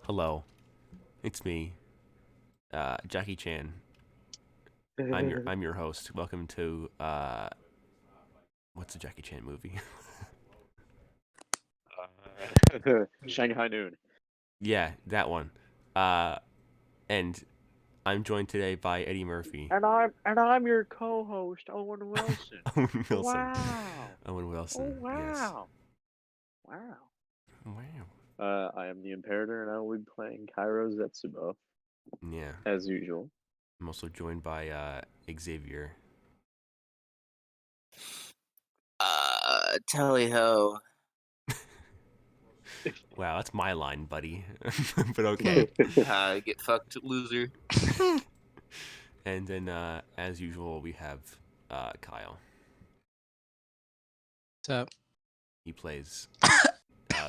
Hello, it's me, Jackie Chan. I'm your host. Welcome to what's the Jackie Chan movie? Shanghai Noon. Yeah, that one. Uh, and I'm joined today by Eddie Murphy. And I'm your co-host, Owen Wilson. Owen Wilson. Wow. Owen Oh Wilson. Yes. wow. Wow. Wow. I am the Imperator and I will be playing Cairo Zetsubo, Yeah. as usual. I'm also joined by Xavier. Tally ho. Wow, that's my line, buddy. But okay. Get fucked, loser. And then, as usual, we have Kyle. What's up? He plays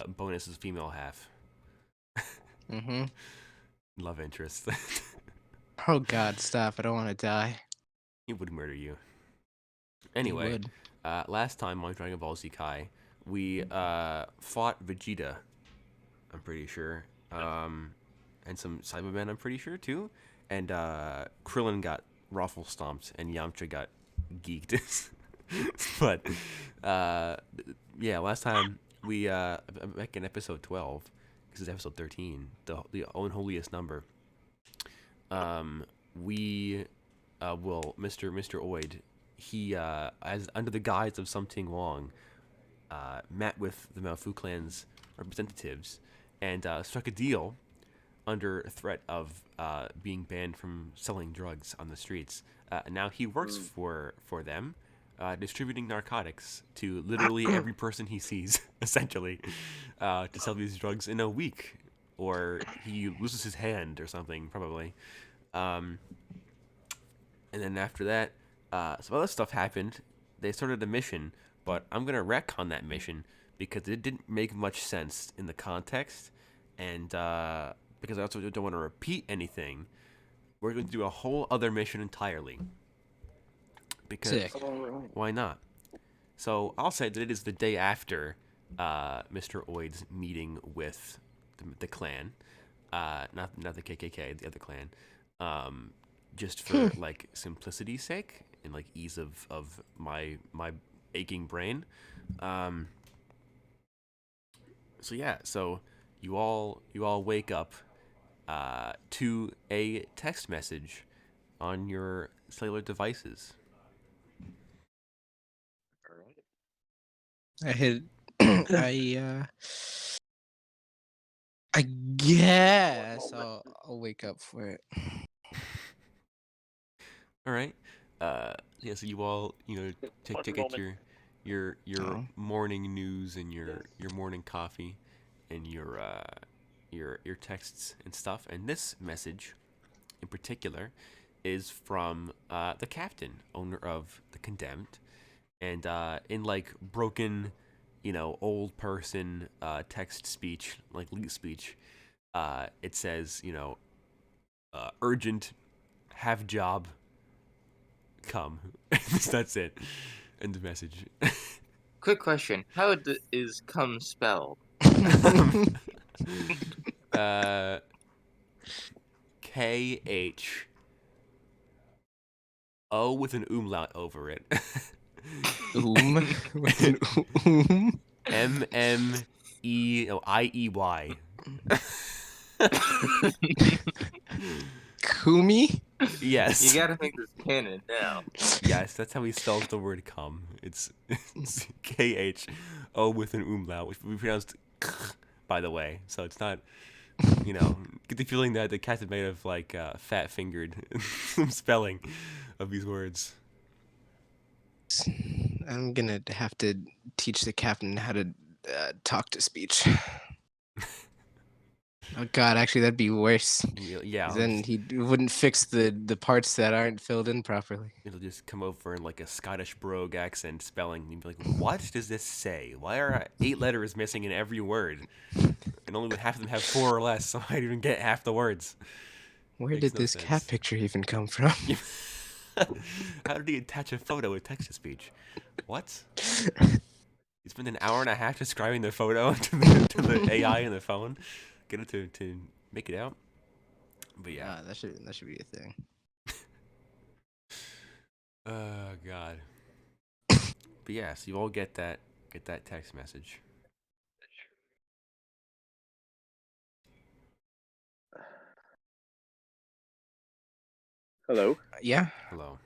Bonus's female half. Mm-hmm. Love interest. Oh God, stop! I don't want to die. He would murder you. He Anyway, would. last time on Dragon Ball Z Kai, we fought Vegeta, I'm pretty sure, and some Cybermen, I'm pretty sure too, and Krillin got ruffle stomped and Yamcha got geeked. But yeah, last time we back in episode 12, because it's episode 13, the unholiest number. We Mr. Oid, he as under the guise of something Wong, met with the Malfu clan's representatives and struck a deal under threat of being banned from selling drugs on the streets. Now he works for them, distributing narcotics to literally every person he sees, essentially, to sell these drugs in a week, or he loses his hand or something, probably. And then after that, some other stuff happened. They started a mission, but I'm gonna retcon that mission because it didn't make much sense in the context, and because I also don't want to repeat anything. We're going to do a whole other mission entirely. Because Sick. why not? So I'll say that it is the day after Mr. Oid's meeting with the clan, not the KKK, the other clan. Just for like simplicity's sake and like ease of my aching brain. So yeah, so you all wake up to a text message on your cellular devices. All right. I hit. I guess I'll wake up for it. All right. Yeah. So you all get your Oh. morning news and your morning coffee and your texts and stuff. And this message, in particular, is from the captain, owner of the Condemned, and in like broken, old person text speech, like leet speech, it says, urgent, have job, come. That's it. End of message. Quick question: How is cum spelled? KH O with an umlaut over it. With an IEY. Kumi? Yes. You gotta make this canon now. Yes, that's how he spells the word come. It's KHO with an umlaut, which we pronounced by the way. So it's not, get the feeling that the cat is made of like fat fingered spelling of these words. I'm gonna have to teach the captain how to talk to speech. Oh God, actually, that'd be worse. Yeah. Then he wouldn't fix the parts that aren't filled in properly. It'll just come over in like a Scottish brogue accent spelling. And you'd be like, what does this say? Why are 8 letters missing in every word? And only half of them have 4 or less, so I don't even get half the words. Where Makes did no this sense. cat picture even come from? How did he attach a photo with text-to-speech? What? He spent an hour and a half describing the photo to the AI in the phone. Get it to make it out. But yeah. that should be a thing. Oh God. But yeah, so you all get that text message. Hello, Yeah. Hello.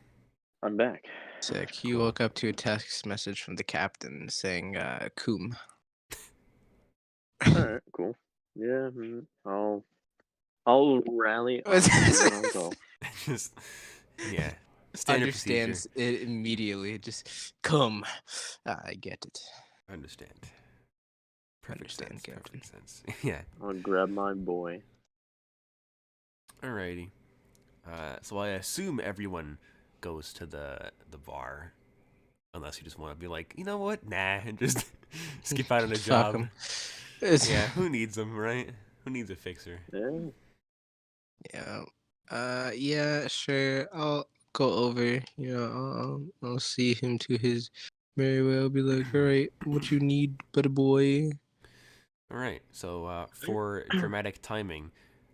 I'm back. Sick. You Cool. woke up to a text message from the captain saying, "Coom." All right, cool. Yeah, I'll rally. What's On this? call. Just yeah. Standard procedure. Understands it immediately. Just come. I get it. Understand. Perfect Understand, sense. Captain. Perfect sense. Yeah. I'll grab my boy. Alrighty. So I assume everyone goes to the bar, unless you just want to be like, you know what, nah, and just skip out on a Fuck job. 'em. Yeah, who needs them, right? Who needs a fixer? Yeah. Yeah. Yeah, sure. I'll go over. I'll see him to his merry way. I'll be like, all right, what you need, buddy boy? All right. So for dramatic timing,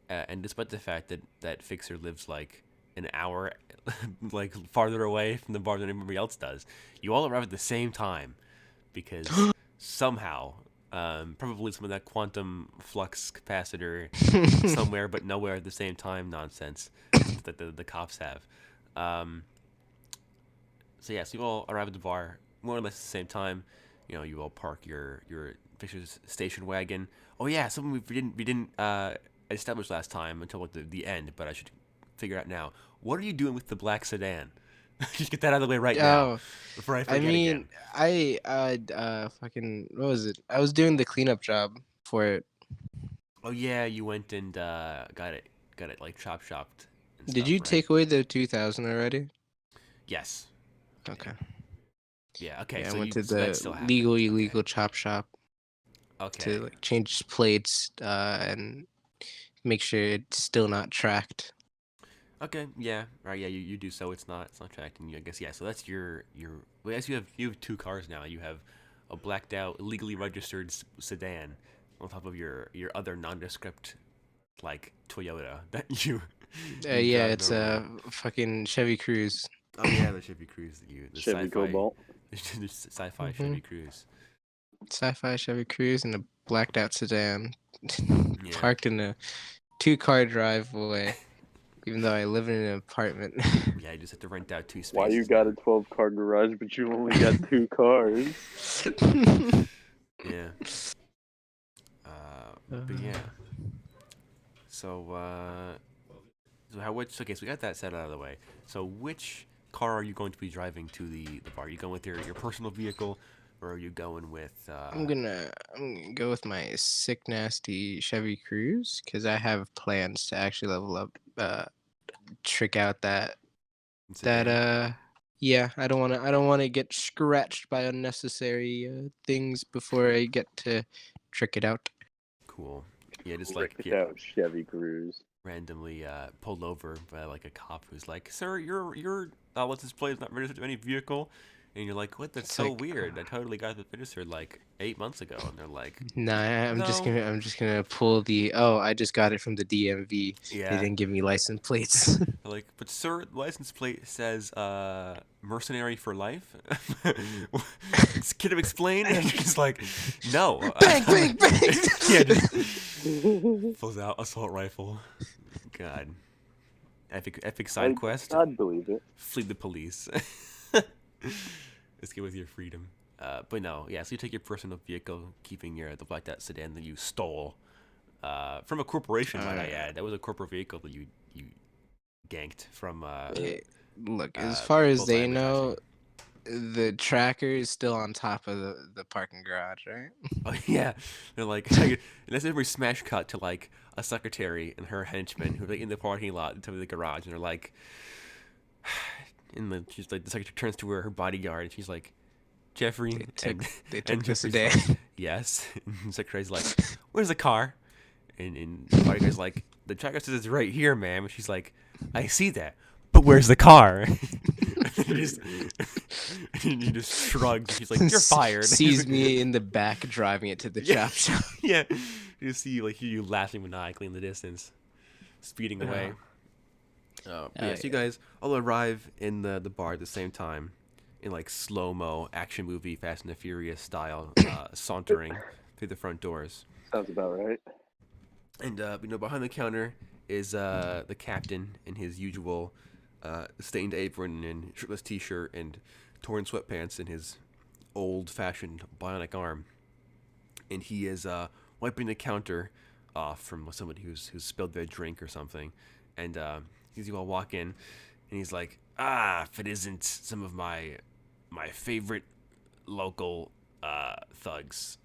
and despite the fact that fixer lives like an hour, like farther away from the bar than everybody else does, you all arrive at the same time, because somehow, probably some of that quantum flux capacitor somewhere but nowhere at the same time nonsense that the cops have. Um, so yeah, so you all arrive at the bar more or less at the same time. You all park your fixer's station wagon. Oh yeah, something we didn't establish last time until like the end, but I should figure out now. What are you doing with the black sedan? Just get that out of the way right now Oh, before I I forget mean, again. fucking, what was it? I was doing the cleanup job for it. Oh yeah, you went and got it like chopped and Did stuff, you right? take away the 2000 already? Yes. Okay. Yeah. Okay. Yeah, I So went to that the still happened. legal Okay. illegal chop shop Okay. to like change plates and make sure it's still not tracked. Okay. Yeah. Right. Yeah. You do so. It's not tracking you. I guess. Yeah. So that's your. Well, I guess you have two cars now. You have a blacked out, illegally registered sedan on top of your other nondescript like Toyota that you Yeah, drive it's normally. a fucking Chevy Cruze. Oh yeah, the Chevy Cruze the Chevy sci-fi Cobalt. the sci-fi hmm Chevy Cruze. Sci-fi Chevy Cruze and a blacked out sedan, Yeah. parked in a 2-car driveway. Even though I live in an apartment. Yeah. You just have to rent out two Why you spaces got now. a 12-car garage, but you only got 2 cars? Yeah. But yeah. So okay, so we got that set out of the way. So which car are you going to be driving to the bar? Are you going with your personal vehicle, or are you going with I'm gonna go with my sick nasty Chevy Cruze because I have plans to actually level up, trick out that sedan? yeah, I don't wanna get scratched by unnecessary things before I get to trick it out. Cool. Yeah, just like Ripped get out Chevy Cruze. randomly pulled over by like a cop who's like, "Sir, your license plate is not registered to any vehicle," and you're like, "What? That's It's so like, weird. I totally got it registered like 8 months ago," and they're like, nah, "No." I'm just gonna pull the, oh, I just got it from the DMV. They Yeah. didn't give me license plates. They're like, but sir, the license plate says mercenary for life. Can you explain? And she's like, no. Bang, bang, bang. Yeah, just pulls out assault rifle. God, epic side quest. I'd believe it. Flee the police. Let's get with your freedom. But no, yeah. So you take your personal vehicle, keeping the blacked out sedan that you stole from a corporation, might I add. That was a corporate vehicle that you ganked from Look, as far as both they know, advertising. the tracker is still on top of the parking garage, right? Oh yeah, they're like, and that's every smash cut to like a secretary and her henchmen who are like in the parking lot to the garage, and they're like, she's like, the secretary turns to her bodyguard, and she's like, Jeffrey, They took and this a Jeffrey's day. like, yes, and the secretary's like, where's the car? And the bodyguard's like, the tracker says it's right here, ma'am, and she's like, I see that, but where's the car? And he just shrugs. He's like, you're fired. Sees me in the back driving it to the chop shop. Yeah, you see you laughing maniacally in the distance, speeding away. Yeah, so you guys all arrive in the bar at the same time, in like slow-mo action movie Fast and the Furious style, sauntering through the front doors. Sounds about right. And behind the counter is the captain in his usual stained apron and shirtless T-shirt and torn sweatpants and his old-fashioned bionic arm, and he is wiping the counter off from somebody who's spilled their drink or something, and you all walk in, and he's like, if it isn't some of my favorite local thugs,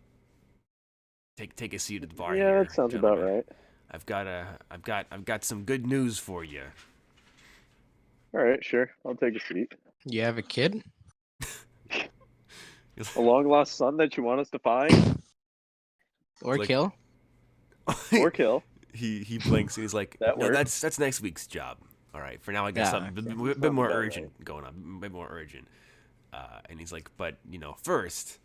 take a seat at the bar. Yeah, here, that sounds gentlemen. about right. I've got some good news for you. All right, sure. I'll take a seat. You have a kid? A long lost son that you want us to find Or Like- kill? or kill. He blinks and he's like, That no, works. that's next week's job. All right, for now I got Yeah, something a bit Sounds more about urgent going on, a bit more urgent. And he's like, but first,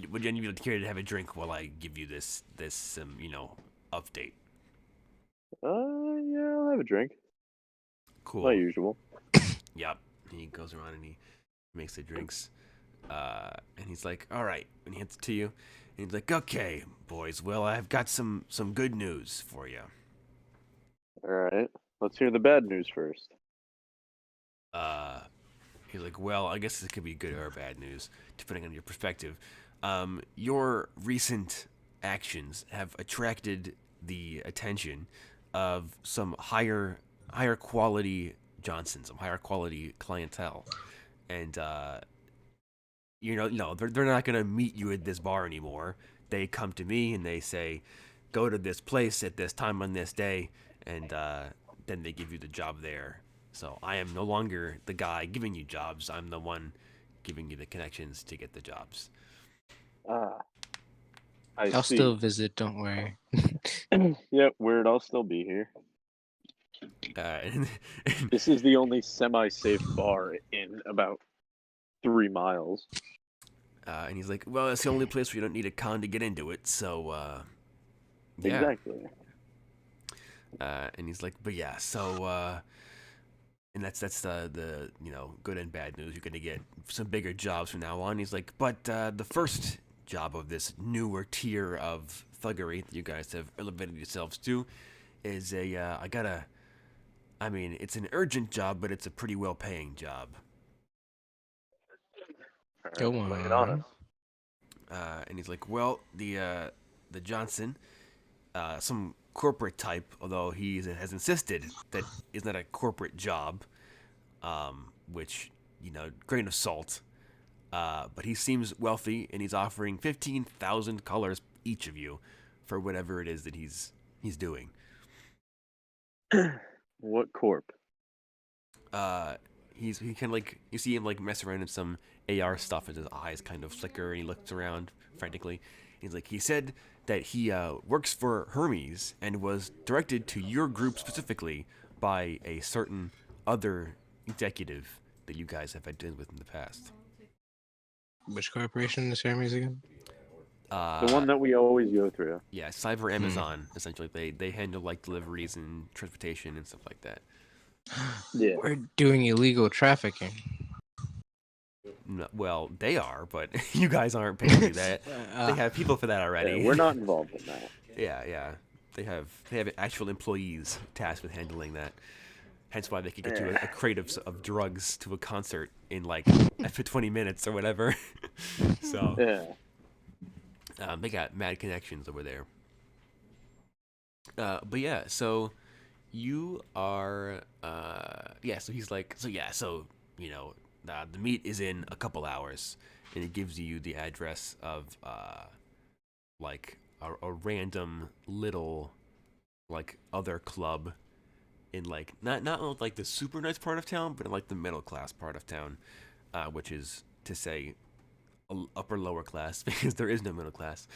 would you care to have a drink while I give you this update? Yeah, I'll have a drink. Cool. My usual. Yep. And he goes around and he makes the drinks. And he's like, all right. And he hands it to you. And he's like, okay, boys. Well, I've got some good news for you. All right. Let's hear the bad news first. He's like, well, I guess this could be good or bad news, depending on your perspective. Your recent actions have attracted the attention of some higher quality Johnsons, some higher quality clientele, and they're not gonna meet you at this bar anymore. They come to me and they say, go to this place at this time on this day, and then they give you the job there. So I am no longer the guy giving you jobs. I'm the one giving you the connections to get the jobs. I'll see. still visit, don't worry. Yep, weird. I'll still be here. And This is the only semi-safe bar in about 3 miles. and he's like, well, it's the only place where you don't need a con to get into it. So yeah. Exactly. And he's like, but yeah, so and that's the good and bad news. You're gonna get some bigger jobs from now on. He's like, but the first job of this newer tier of thuggery that you guys have elevated yourselves to is it's an urgent job, but it's a pretty well-paying job. All right, Go lay it on on. us. And he's like, well, the Johnson, some corporate type, although he has insisted that it's not a corporate job, which, grain of salt. But he seems wealthy, and he's offering 15,000 colors each of you for whatever it is that he's doing. What corp? He kind of like, you see him like mess around in some AR stuff as his eyes kind of flicker, and he looks around frantically. He's like, he said that he works for Hermes and was directed to your group specifically by a certain other executive that you guys have had dealings with in the past. Which corporation is Hermes again? The one that we always go through. Yeah, Cyber Amazon, essentially. They handle like deliveries and transportation and stuff like that. Yeah. We're doing illegal trafficking. No, well, they are, but you guys aren't paying to do that. They have people for that already. Yeah, we're not involved in that. Yeah. They have actual employees tasked with handling that. Hence why they could get you a crate of drugs to a concert in like after 20 minutes or whatever. So Yeah. they got mad connections over there. But yeah, so you are so he's like, the meet is in a couple hours, and it gives you the address of like a random little like other club in like not like the super nice part of town, but in like the middle class part of town, which is to say upper lower class, because there is no middle class.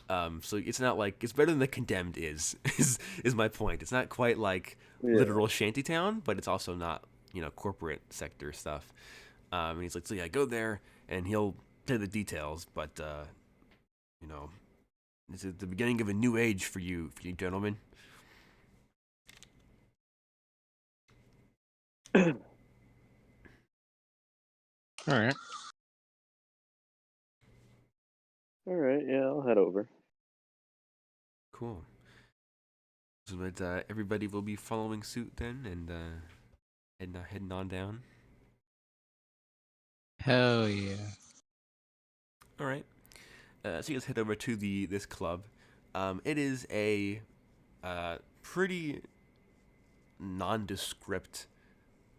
So it's not like it's better than the Condemned is my point. It's not quite like Yeah. literal shantytown, but it's also not corporate sector stuff. And he's like, so yeah, go there, and he'll tell the details. But you know, this is the beginning of a new age for you gentlemen. All right. All right, yeah, I'll head over. Cool. So that everybody will be following suit then, and heading on down. Hell yeah. All right. So you guys head over to this club. It is a pretty nondescript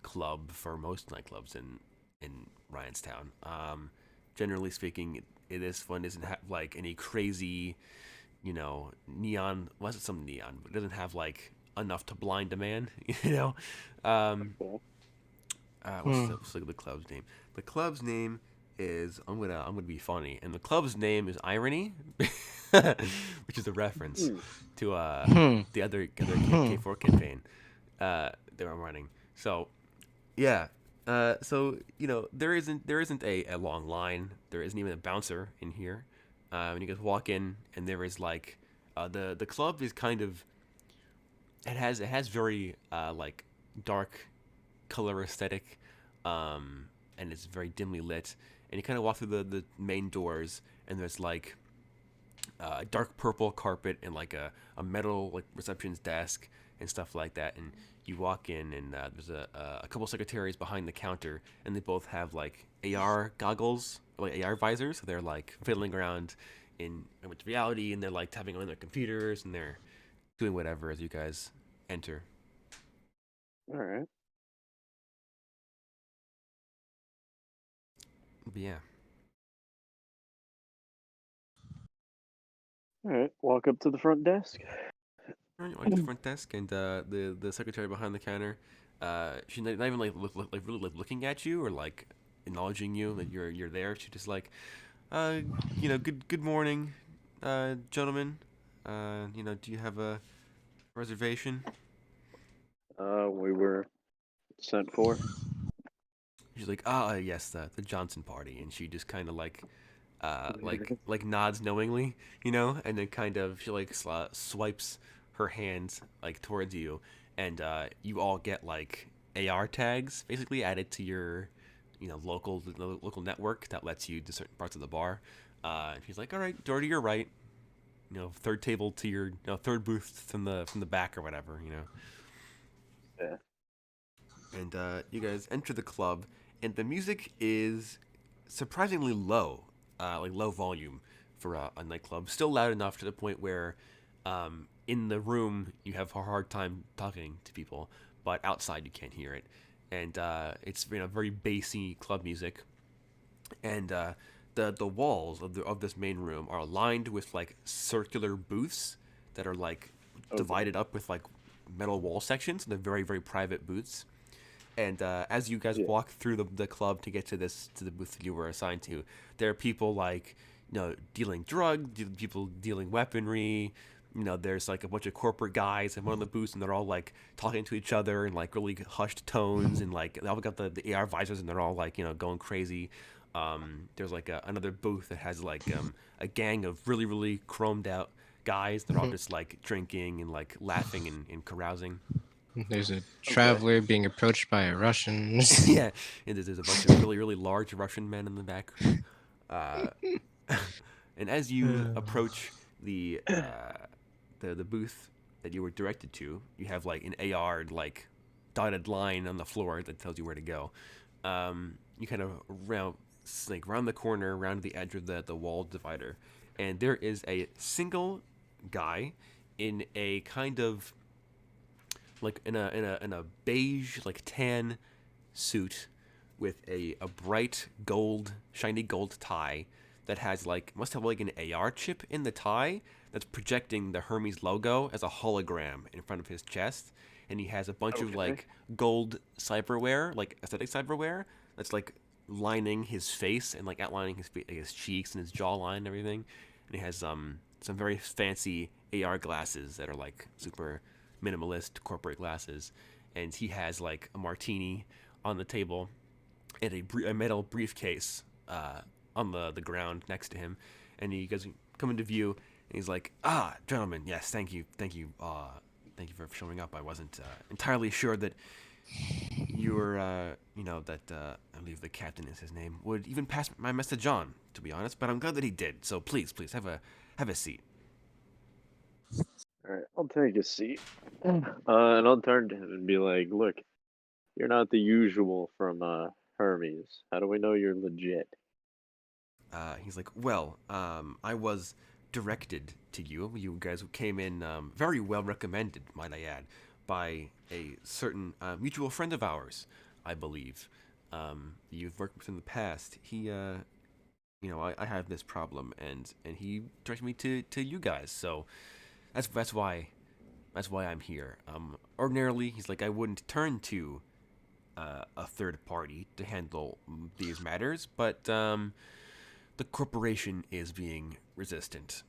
club for most nightclubs in Ryanstown. Generally speaking, this one doesn't have like any crazy, neon. Well, it's some neon, but it doesn't have like enough to blind a man. Cool. What's the club's name? The club's name is I'm gonna be funny, and the club's name is Irony, which is a reference to the other K4 campaign they were running. So yeah, so there isn't a long line. There isn't even a bouncer in here. And you guys walk in, and there is like the club is kind of it has very like dark color aesthetic, and it's very dimly lit. And you kind of walk through the main doors, and there's like a dark purple carpet and like a metal like reception's desk and stuff like that. And you walk in, and there's a couple secretaries behind the counter, and they both have like AR goggles, like AR visors. So they're like fiddling around with reality, and they're like tapping on their computers, and they're doing whatever as you guys enter. All right. But yeah. All right. Walk up to the front desk. You walk to the front desk, and the secretary behind the counter, she's not even like really like looking at you or like acknowledging you that you're there. She's just like, good morning, gentlemen. Do you have a reservation? We were sent for. She's like, yes, the Johnson party, and she just kind of like, like nods knowingly, and then kind of she like swipes her hands like towards you, and you all get like AR tags basically added to your, local network that lets you to certain parts of the bar. And she's like, all right, door to your right, third table to your, third booth from the back or whatever. Yeah. And you guys enter the club, and the music is surprisingly low, like low volume for a nightclub. Still loud enough to the point where in the room you have a hard time talking to people, but outside you can't hear it. And it's very bassy club music. And the walls of this main room are lined with like circular booths that are like divided up with like metal wall sections. They're very very private booths. And as you guys walk through the club to get to the booth that you were assigned to, there are people like dealing people dealing weaponry. There's like a bunch of corporate guys in one of the booths, and they're all like talking to each other in like really hushed tones, and like they all got the AR visors, and they're all like going crazy. There's like another booth that has like a gang of really really chromed out guys. They're all just like drinking and like laughing and carousing. There's a traveler being approached by a Russian. Yeah, and there's a bunch of really really large Russian men in the back. And as you approach the booth that you were directed to, you have like an AR like dotted line on the floor that tells you where to go. You kind of round the corner, around the edge of the wall divider, and there is a single guy in a kind of like in a beige like tan suit with a bright shiny gold tie that has like must have like an AR chip in the tie that's projecting the Hermes logo as a hologram in front of his chest, and he has a bunch of like gold cyberware, like aesthetic cyberware that's like lining his face and like outlining his cheeks and his jawline and everything. And he has some very fancy AR glasses that are like super minimalist corporate glasses, and he has like a martini on the table and a metal briefcase on the ground next to him, and he goes come into view, and he's like, gentlemen, yes, thank you, thank you for showing up. I wasn't entirely sure that you were, that I believe the captain is his name, would even pass my message on, to be honest. But I'm glad that he did. So please, have a seat. All right, I'll take a seat. And I'll turn to him and be like, "Look, you're not the usual from Hermes. How do we know you're legit?" He's like, well, I was directed to you. You guys came in very well recommended, might I add, by a certain mutual friend of ours, I believe. You've worked with in the past. He, I have this problem, and he directed me to you guys. So that's why I'm here. Ordinarily, he's like, I wouldn't turn to a third party to handle these matters, but the corporation is being resistant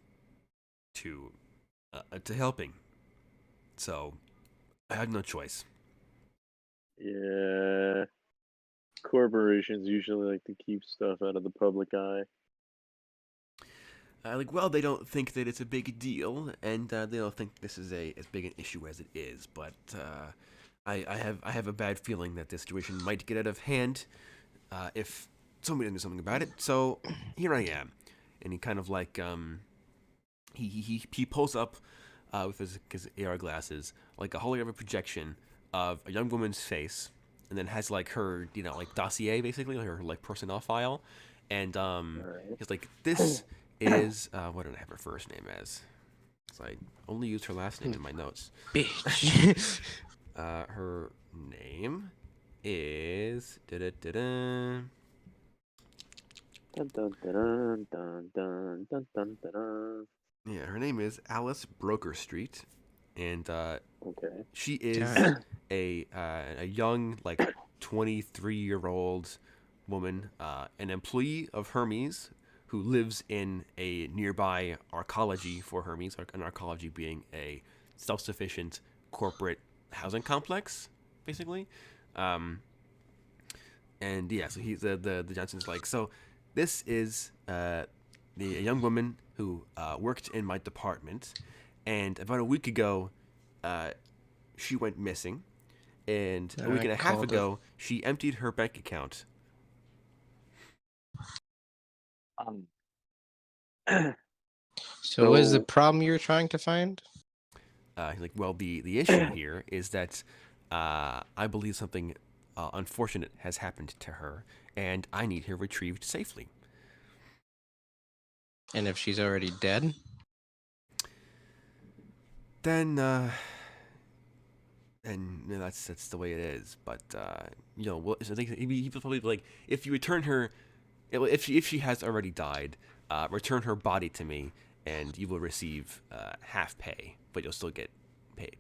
to helping. So I had no choice. Yeah, corporations usually like to keep stuff out of the public eye. They don't think that it's a big deal, and they don't think this is as big an issue as it is. But I have a bad feeling that this situation might get out of hand if somebody doesn't do something about it. So here I am, and he kind of like he pulls up with his AR glasses like a holographic projection of a young woman's face, and then has like her like dossier, basically her like personnel file, and Right. he's like, this is what did I have her first name as? So I only used her last name in my notes. Bitch. Her name is da-da-da-da. Dun, dun, dun, dun, dun, dun, dun, dun, dun. Yeah, her name is Alice Broker Street, and Okay. she is Damn. a young, like 23-year-old woman, an employee of Hermes, who lives in a nearby Arcology for Hermes. An Arcology being a self-sufficient corporate housing complex, basically. And yeah, so he's the Johnson's like, so this is a young woman who worked in my department, and about a week ago, she went missing, and a week and a half Called it. ago, she emptied her bank account. Um, So what is the So- problem you're trying to find? He's like, well, the issue here is that I believe something unfortunate has happened to her, and I need her retrieved safely. And if she's already dead? Then that's the way it is. But well, I think he probably like, if you return her, if she has already died, return her body to me, and you will receive half pay, but you'll still get paid.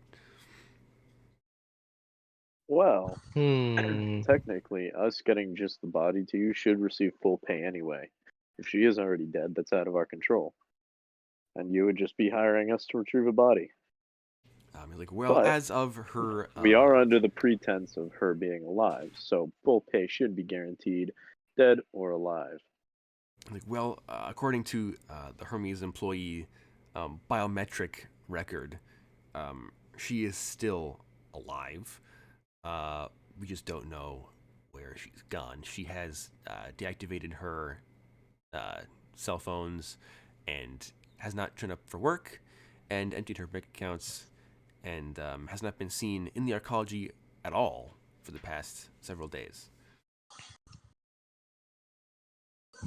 well, Hmm. technically, us getting just the body to you should receive full pay anyway. If she is already dead, that's out of our control. And you would just be hiring us to retrieve a body. He's like, well, But as of her, we are under the pretense of her being alive, so full pay should be guaranteed, dead or alive. like, well, according to the Hermes employee biometric record, she is still alive. We just don't know where she's gone. She has deactivated her cell phones and has not turned up for work, and emptied her bank accounts, and has not been seen in the Arcology at all for the past several days.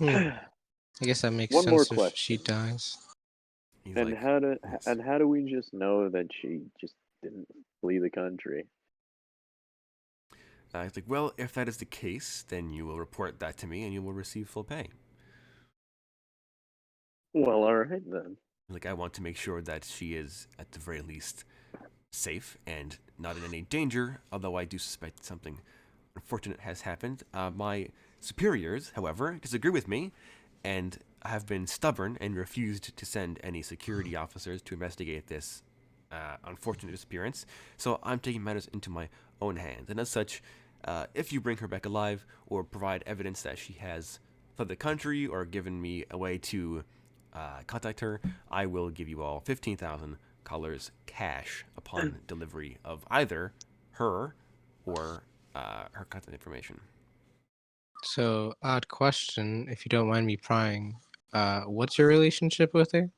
I guess that makes One more sense if she question. dies. He's And like, yes. how do we just know that she just didn't flee the country? He's like, well, if that is the case, then you will report that to me, and you will receive full pay. Well, all right then. Like, I want to make sure that she is, at the very least, safe and not in any danger, although I do suspect something unfortunate has happened. My superiors, however, disagree with me, and have been stubborn and refused to send any security officers to investigate this unfortunate disappearance. So I'm taking matters into my own hands. And as such, if you bring her back alive or provide evidence that she has fled the country or given me a way to contact her, I will give you all 15,000 colors cash upon delivery of either her or her contact information. So, odd question, if you don't mind me prying. What's your relationship with her?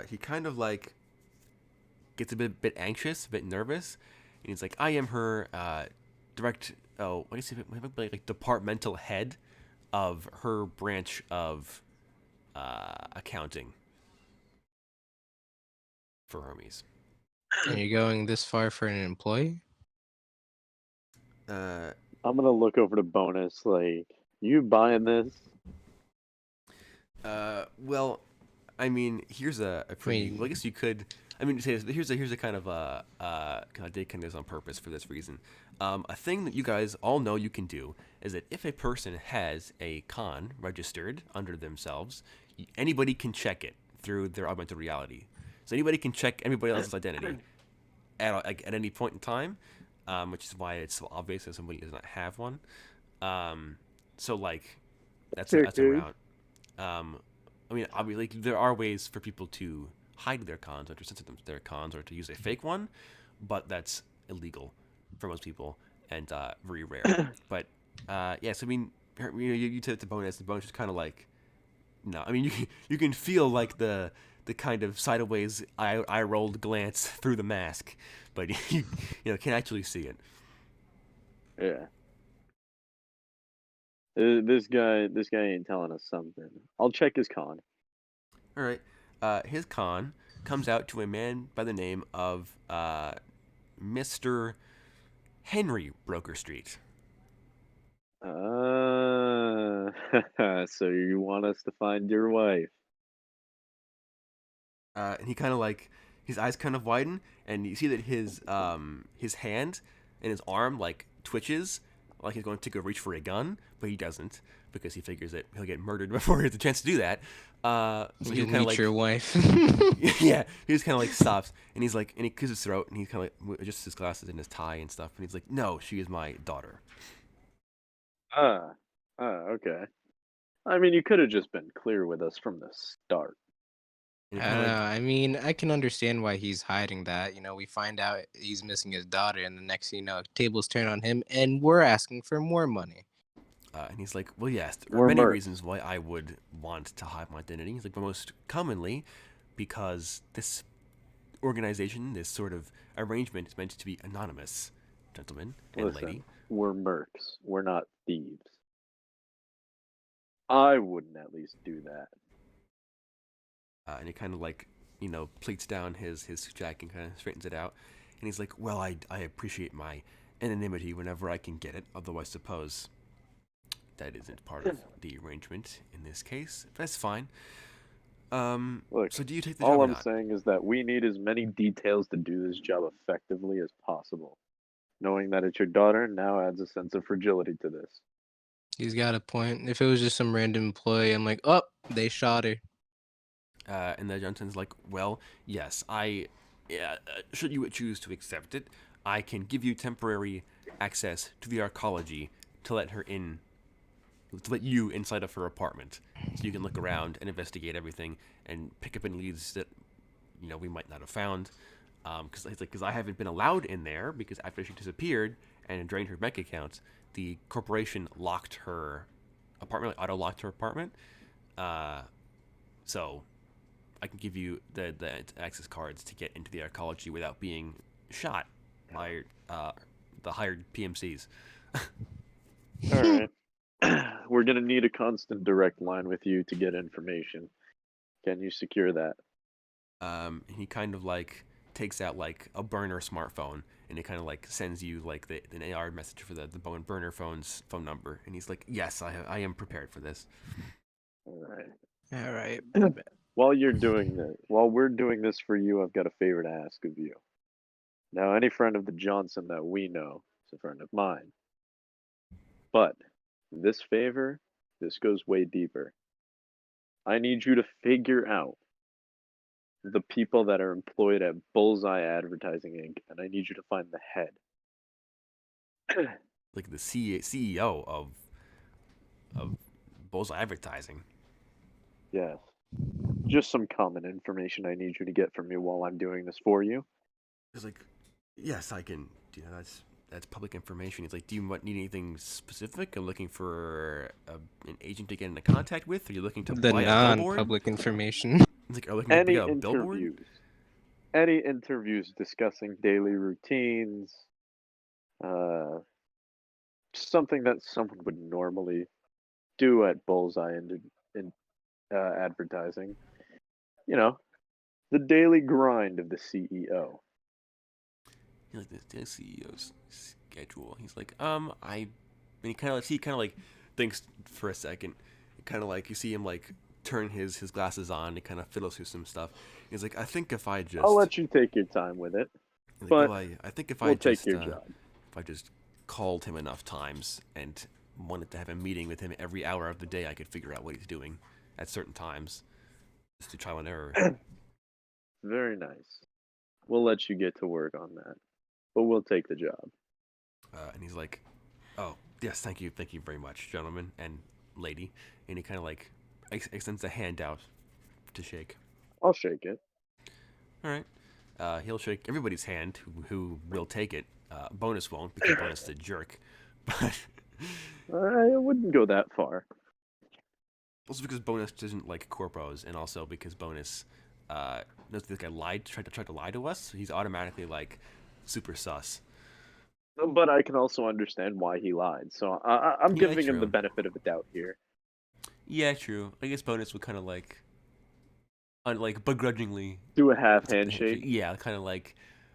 He kind of like gets a bit anxious, a bit nervous, and he's like, "I am her direct. Oh, I guess he might be like departmental head of her branch of accounting for Hermes." And you're going this far for an employee? I'm gonna look over to Bonus. Like, you buying this? Well, I mean, here's a pretty. mean- Well, I guess you could. I mean, here's a kind of kind of taking this on purpose for this reason. A thing that you guys all know you can do is that if a person has a con registered under themselves, anybody can check it through their augmented reality. So anybody can check everybody else's identity at any point in time, which is why it's so obvious that somebody does not have one. So like, that's a route. I mean, obviously, there are ways for people to hide their cons or to censor their cons or to use a fake one, but that's illegal for most people and very rare. But yes, I mean, you took the bonus. The bonus is kind of like, no, I mean, you can feel like the kind of sideways eye rolled glance through the mask, but you can't actually see it. Yeah. This guy ain't telling us something. I'll check his con. All right. His con comes out to a man by the name of Mr. Henry Broker Street. So you want us to find your wife? And he kind of like his eyes kind of widen, and you see that his hand and his arm like twitches, like he's going to go reach for a gun, but he doesn't because he figures that he'll get murdered before he has a chance to do that. So You he kind meet of like your wife. yeah, he just kind of like stops, and he's like, and he clears his throat, and he kind of like adjusts his glasses and his tie and stuff, and he's like, "No, she is my daughter." Okay. I mean, you could have just been clear with us from the start. And he I kind don't of know. like, I mean, I can understand why he's hiding that. We find out he's missing his daughter, and the next thing you know, tables turn on him, and we're asking for more money. and he's like, "Well, yes, there are We're many mercs. reasons why I would want to hide my identity." He's like, "But most commonly, because this organization, this sort of arrangement, is meant to be anonymous, gentlemen and Listen, lady." we're mercs. We're not thieves. I wouldn't at least do that. And he kind of like, pleats down his jacket and kind of straightens it out. And he's like, "Well, I appreciate my anonymity whenever I can get it, although I suppose that isn't part of the arrangement in this case. That's fine. Look, So do you take the job all or I'm not?" saying is that we need as many details to do this job effectively as possible. Knowing that it's your daughter now adds a sense of fragility to this. He's got a point. If it was just some random employee, I'm like, oh, they shot her. And the Johnson's like, "Well, yes, should you choose to accept it, I can give you temporary access to the Arcology to let you inside of her apartment, so you can look around and investigate everything and pick up any leads that we might not have found. Because I haven't been allowed in there because after she disappeared and drained her bank account, the corporation locked her apartment, like auto locked her apartment. So I can give you the access cards to get into the Arcology without being shot by the hired PMCs." All right. We're going to need a constant direct line with you to get information. Can you secure that? He kind of like takes out like a burner smartphone and he kind of like sends you like an AR message for the burner phone's phone number, and he's like, "Yes, I am prepared for this." All right. All right. While we're doing this for you, I've got a favor to ask of you. Now, any friend of the Johnson that we know is a friend of mine. But this favor This goes way deeper. I need you to figure out the people that are employed at Bullseye Advertising Inc., and I need you to find the head. Like the CEO of Bullseye Advertising. Yes. Just some common information I need you to get from me while I'm doing this for you. He's like, yes, I can. You know, that's public information. He's like, do you need anything specific? I'm looking for an agent to get into contact with. Are you looking to The buy a billboard? non-public information. He's like, are you looking to Any get a billboard? interviews discussing daily routines, something that someone would normally do at Bullseye in advertising. You know, the daily grind of the CEO. He's like, the CEO's schedule. He's like, and he kind of like thinks for a second. Kind of like you see him like turn his glasses on. He kind of fiddles through some stuff. He's like, I think if I just, I'll let you take your time with it, like, but well, I think if we'll I just, take your job. if I just called him enough times and wanted to have a meeting with him every hour of the day, I could figure out what he's doing at certain times, just to trial and error. Very nice. We'll let you get to work on that, but we'll take the job. And he's like, oh yes, thank you very much, gentlemen and lady. And he kind of like extends a hand out to shake. I'll shake it. All right. He'll shake everybody's hand who will take it. Bonus won't because Bonus is a jerk. But I wouldn't go that far. also because Bonus doesn't like corpos, and also because Bonus knows this guy tried to lie to us. So he's automatically like super sus. But I can also understand why he lied. So I'm Yeah, giving him the true. benefit of the doubt here. Yeah, true. I guess Bonus would kind of like begrudgingly Do a half accept the handshake. Yeah, kind of like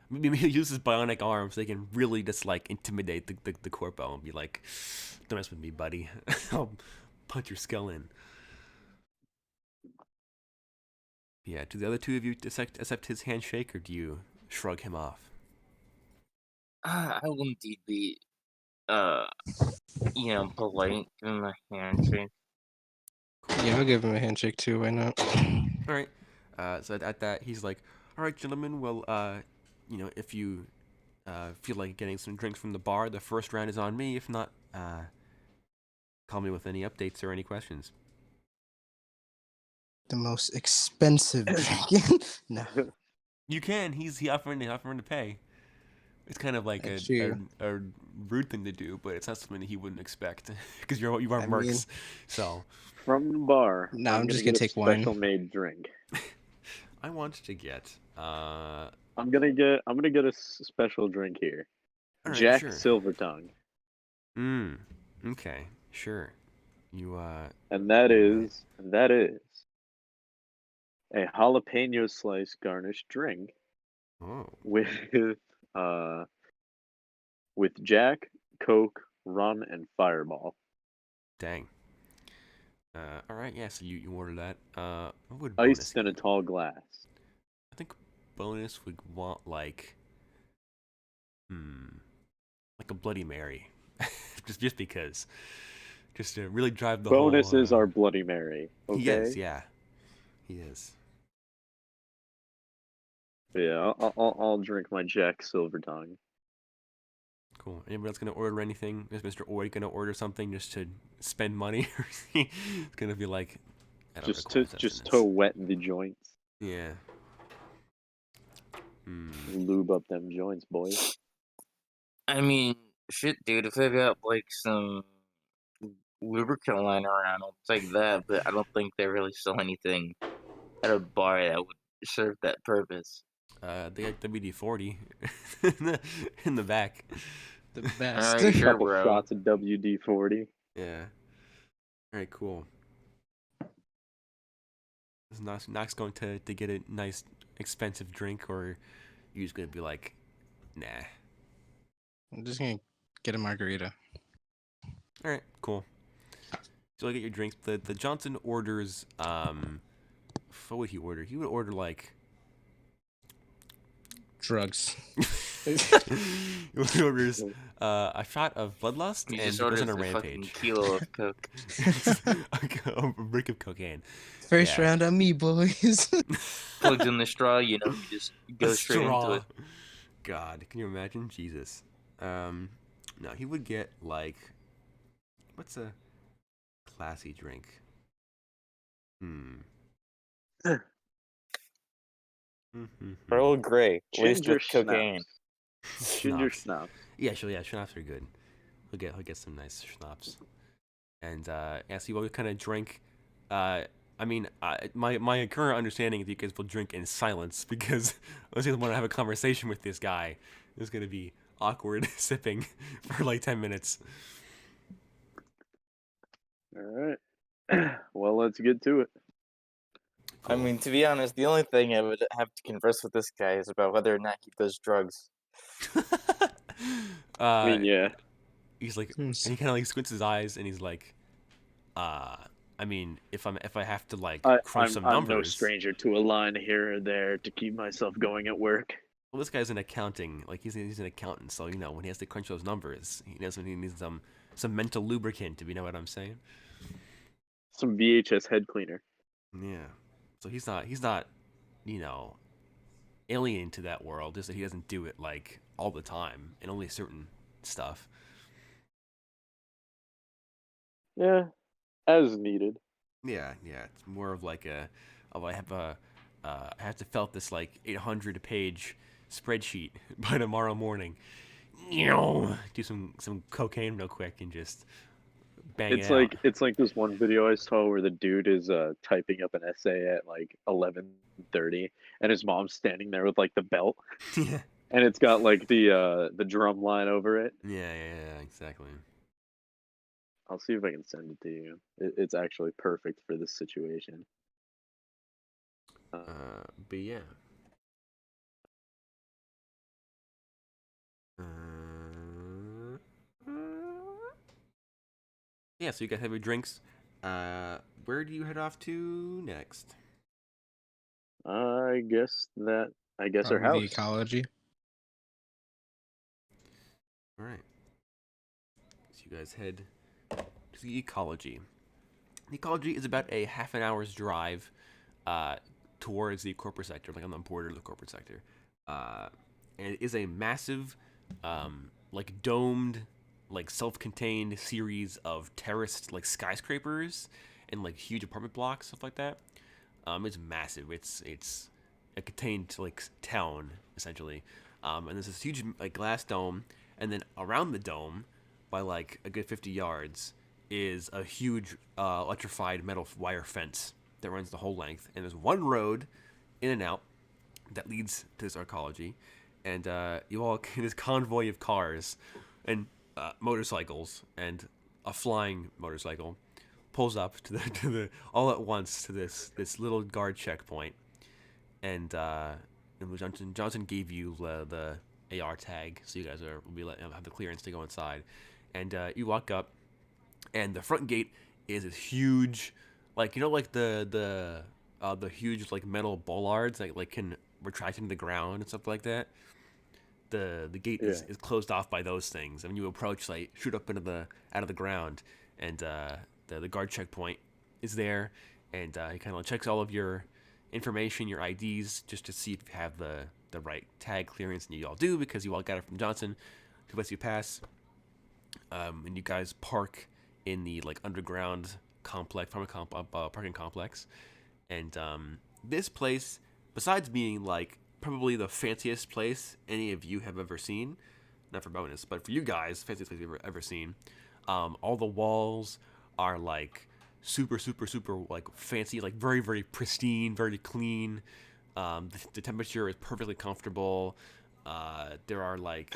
maybe he'll use his bionic arms so they can really just like intimidate the corpo and be like, "Don't mess with me, buddy. I'll punch your skull in." Yeah. Do the other two of you accept his handshake, or do you shrug him off? I will indeed be, polite, give him a handshake. Yeah, I'll give him a handshake too. Why not? All right. So at that, he's like, "All right, gentlemen. Well, if you feel like getting some drinks from the bar, the first round is on me. If not, call me with any updates or any questions." The most expensive drink. No, You can. He offering to pay. It's kind of like That's a true. rude thing to do, but it's not something that he wouldn't expect because you are I mean- mercs. So From the bar. No, I'm just gonna gonna get take a wine. special made drink. I want to get I'm gonna get a special drink here. all right, Jack sure. Silvertongue. Okay, sure. You And that you, is a jalapeno slice garnished drink oh with uh with Jack, Coke, rum, and Fireball. dang. All right, yeah. So you order that. What would bonus Iced in a get? tall glass. I think bonus would want like like a Bloody Mary, just because, just to really drive the Bonus whole. is our Bloody Mary. Okay. He is, yeah. He is. Yeah, I'll drink my Jack Silvertongue. Cool. Anybody else gonna order anything? Is Mr. Oi gonna order something just to spend money, or is he gonna be like, I don't require Just sustenance? to wet the joints. Yeah. Hmm. Lube up them joints, boys. I mean, shit, dude, if I got, like, some lubricant lying around, I'll take that, but I don't think they really sell anything at a bar that would serve that purpose. They got WD-40 in the back. The best. Alright, sure, Couple bro. shots of WD-40. Yeah. All right, cool. Is Knox going to get a nice expensive drink, or you just gonna be like, nah? I'm just gonna get a margarita. All right, cool. So I get your drinks. The Johnson orders. What would he order? He would order like Drugs. He orders a shot of bloodlust He and just goes orders on a a fucking rampage. kilo of coke. A brick of cocaine. First Yeah. round on me, boys. Plugs in the straw, you just go A straight into straw. it. God, can you imagine? Jesus. No, he would get like, what's a classy drink? Earl Grey, laced Ginger with cocaine. schnapps. Ginger Schnapps. schnapps. Yeah, sure. Yeah, schnapps are good. He'll get some nice schnapps. And yeah, so you always kind of drink. I mean, my current understanding is you guys will drink in silence because unless you want to have a conversation with this guy, it's gonna be awkward sipping for like 10 minutes. All right. Well, let's get to it. I Cool. mean, to be honest, the only thing I would have to converse with this guy is about whether or not he does drugs. I mean, yeah. He's like, and he kind of like squints his eyes, and he's like, I mean, if I have to like crunch some I'm no numbers. stranger to a line here or there to keep myself going at work. Well, this guy's in accounting, like he's an accountant, so you know when he has to crunch those numbers, he knows when he needs some mental lubricant. If you know what I'm saying? Some VHS head cleaner. Yeah. So he's not, you know, alien to that world. Just that he doesn't do it like all the time and only certain stuff. Yeah, as needed. Yeah. It's more of like I have to fill out this like 800-page spreadsheet by tomorrow morning. Do some cocaine real quick and just bang It's it like out. it's like this one video I saw where the dude is typing up an essay at like 11:30, and his mom's standing there with like the belt, Yeah. and it's got like the drum line over it. Yeah, exactly. I'll see if I can send it to you. It's actually perfect for this situation. But yeah. Yeah, so you guys have your drinks. Where do you head off to next? I guess our Probably house. the ecology. All right. So you guys head to the Ecology. The Ecology is about a half an hour's drive towards the corporate sector, like on the border of the corporate sector. And it is a massive, like domed, like self-contained series of terraced like skyscrapers and like huge apartment blocks, stuff like that. It's massive. It's a contained like town essentially. And there's this huge like glass dome, and then around the dome, by like a good 50 yards, is a huge electrified metal wire fence that runs the whole length. And there's one road in and out that leads to this arcology, and you all this convoy of cars and motorcycles and a flying motorcycle pulls up to the all at once to this little guard checkpoint, and Johnson gave you the AR tag, so you guys have the clearance to go inside, and you walk up, and the front gate is this huge, like like the huge like metal bollards that like can retract into the ground and stuff like that. The gate Yeah. is closed off by those things, and when you approach, like shoot up into out of the ground, and the guard checkpoint is there, and he kind of checks all of your information, your IDs, just to see if you have the right tag clearance, and you all do because you all got it from Johnson. He lets you pass, and you guys park in the like underground complex, parking complex, and this place, besides being like probably the fanciest place any of you have ever seen, not for bonus, but for you guys, fanciest place you've ever seen. All the walls are like super like fancy, like very very pristine, very clean. The temperature is perfectly comfortable. There are like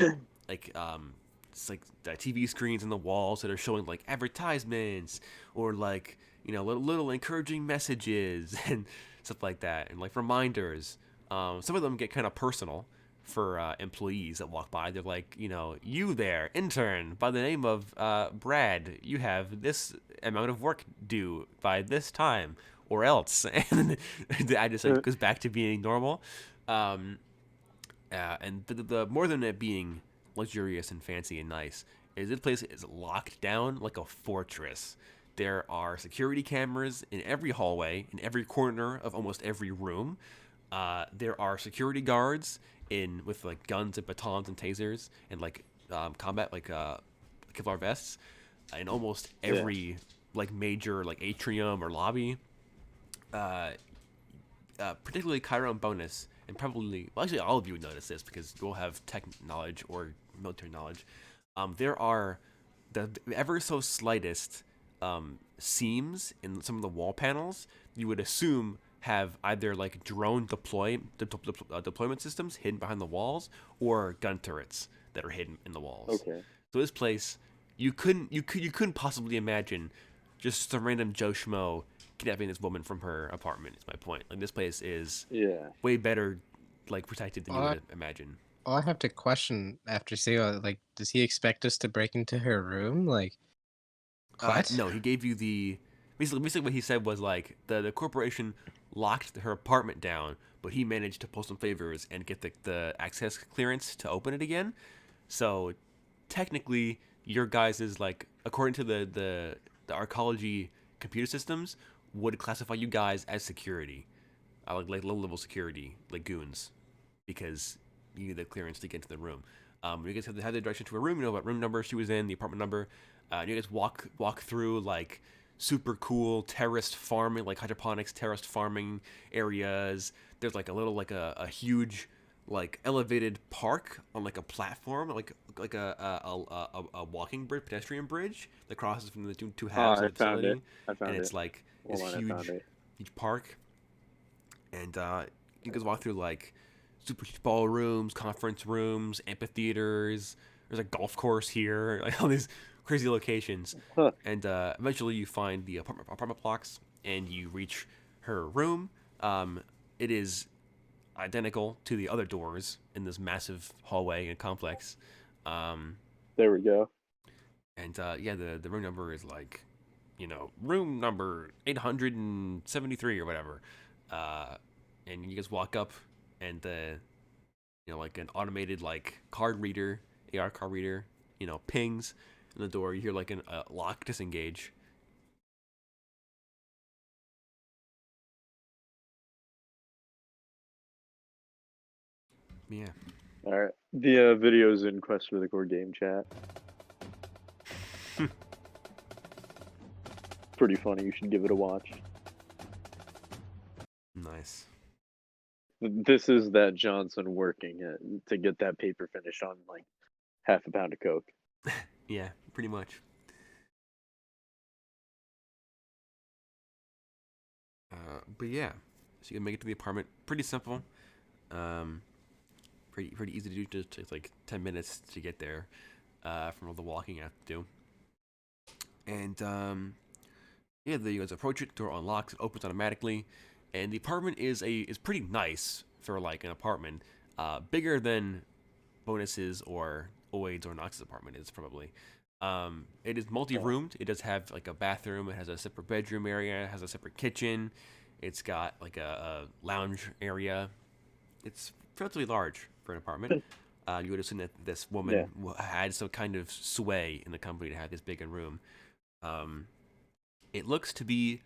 it's like TV screens on the walls that are showing like advertisements or like little encouraging messages and stuff like that, and like reminders. Some of them get kind of personal for employees that walk by. They're like, you there, intern, by the name of Brad, you have this amount of work due by this time, or else. And I just like goes back to being normal. And the more than it being luxurious and fancy and nice, is this place is locked down like a fortress. There are security cameras in every hallway, in every corner of almost every room. There are security guards in with like guns and batons and tasers and like combat like Kevlar vests in almost Yeah. every like major like atrium or lobby. Uh, Particularly Cairo and Bonus, and probably well, actually all of you would notice this because you all have tech knowledge or military knowledge. There are the ever so slightest seams in some of the wall panels. You would assume have either like drone deployment systems hidden behind the walls or gun turrets that are hidden in the walls. Okay. So this place, you couldn't possibly imagine just some random Joe Schmo kidnapping this woman from her apartment. Is my point. Like this place is Yeah. way better like protected than you All I, would imagine. all I have to question after seeing, like, does he expect us to break into her room? Like, what? No, he gave you the basically what he said was like the corporation locked her apartment down, but he managed to pull some favors and get the access clearance to open it again. So technically, your guys is like according to the Arcology computer systems would classify you guys as security, like low level security, like goons, because you need the clearance to get into the room. You guys have the direction to a room. You know what room number she was in, the apartment number. You guys walk through like super cool terraced farming, like hydroponics terraced farming areas. There's like a little like a huge like elevated park on like a platform, like a walking bridge, pedestrian bridge that crosses from the two Oh, halves I of the found it. facility, I found and it. it's like Hold this on, I found it. huge park, and you guys walk through like super huge ballrooms, conference rooms, amphitheaters. There's a golf course here, like all these crazy locations, Huh. and eventually you find the apartment blocks, and you reach her room. It is identical to the other doors in this massive hallway and complex. Um, There we go. and yeah, the room number is like, room number 873 or whatever. And you just walk up, and like an automated like card reader, AR card reader, pings in the door. You hear like a lock disengage. Yeah. All right. The video's in Quest for the Core game chat. Pretty funny. You should give it a watch. Nice. This is that Johnson working to get that paper finished on like half a pound of coke. Yeah, pretty much. But yeah, so you can make it to the apartment. Pretty simple. Um, pretty easy to do. Just takes like 10 minutes to get there. From all the walking you have to do. And yeah, you guys approach it. Door unlocks. It opens automatically, and the apartment is pretty nice for like an apartment. Bigger than Bonus's or Oid's or Knox's apartment is probably. It is multi-roomed. It does have like a bathroom. It has a separate bedroom area. It has a separate kitchen. It's got like a lounge area. It's relatively large for an apartment. You would assume that this woman had some kind of sway in the company to have this big a room. Um, it looks to be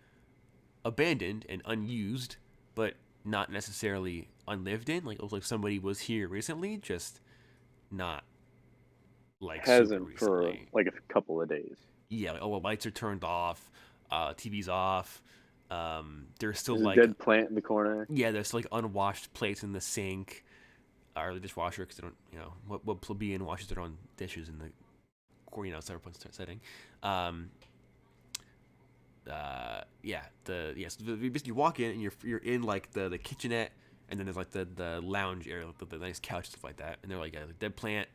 abandoned and unused, but not necessarily unlived in. Like it looks like somebody was here recently, just not like super Hasn't for recently. like a couple of days. Yeah, like, the lights are turned off, TV's off. There's still There's a like dead plant in the corner. there's like unwashed plates in the sink or the dishwasher because they don't, what plebeian washes their own dishes in the cyberpunk setting. So basically you walk in and you're in like the kitchenette, and then there's like the lounge area, the nice couch, stuff like that, and they're like a dead plant,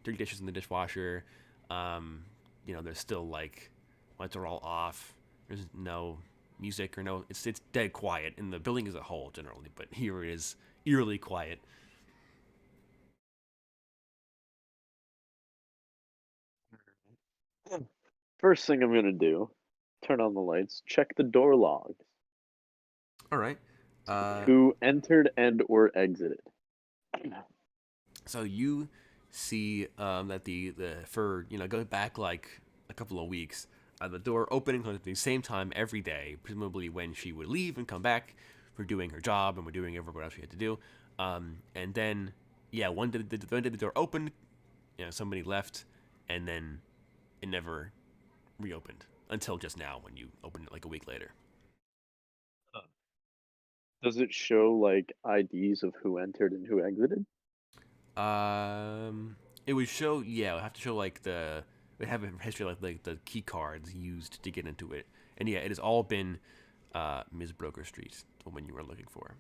dirty dishes in the dishwasher. There's still like lights are all off. There's no music or no. It's dead quiet in the building as a whole generally, but here it is eerily quiet. First thing I'm gonna do, turn on the lights, check the door logs. All right. Who entered and or exited? So you see that for going back like a couple of weeks, the door opening at the same time every day, presumably when she would leave and come back for doing her job and we're doing everything else she had to do. And then one day the door opened, somebody left, and then it never reopened until just now when you opened it like a week later. Does it show like IDs of who entered and who exited? It would show. Yeah, it would have to show like we have a history like the key cards used to get into it, and yeah, it has all been Ms. Broker Street, the one you were looking for.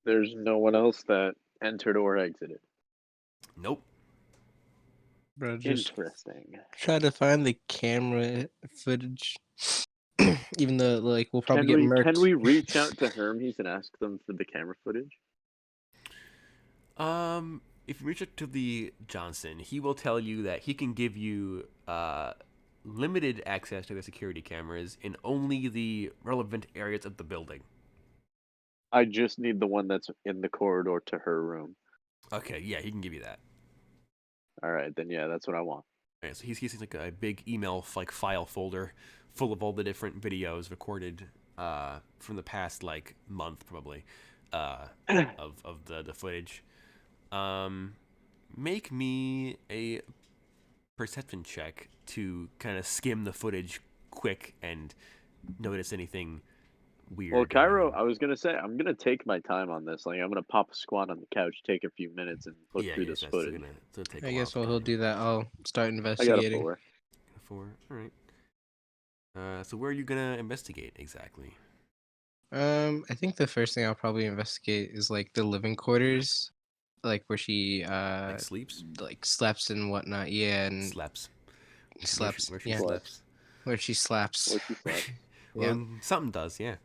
There's no one else that entered or exited. Nope. Bro, just Interesting. try to find the camera footage. Even though, like, we'll probably Can get can murked. we reach out to Hermes and ask them for the camera footage? If you reach out to the Johnson, he will tell you that he can give you limited access to the security cameras in only the relevant areas of the building. I just need the one that's in the corridor to her room. Okay, yeah, he can give you that. All right, then yeah, that's what I want. Right, so he's like a big email like file folder full of all the different videos recorded from the past like month probably of the footage. Make me a perception check to kind of skim the footage quick and notice anything weird. Well, Cairo, I was gonna say I'm gonna take my time on this. Like I'm gonna pop a squat on the couch, take a few minutes, and look through this footage. Take I guess while he'll do that, I'll start I got a investigating. 4. 4. All right. So where are you gonna investigate exactly? I think the first thing I'll probably investigate is like the living quarters, like where she Like sleeps? like sleeps and whatnot. Yeah, and Slaps. slaps. Where she Yeah, slaps. where she slaps. What you said. Well, something does, yeah.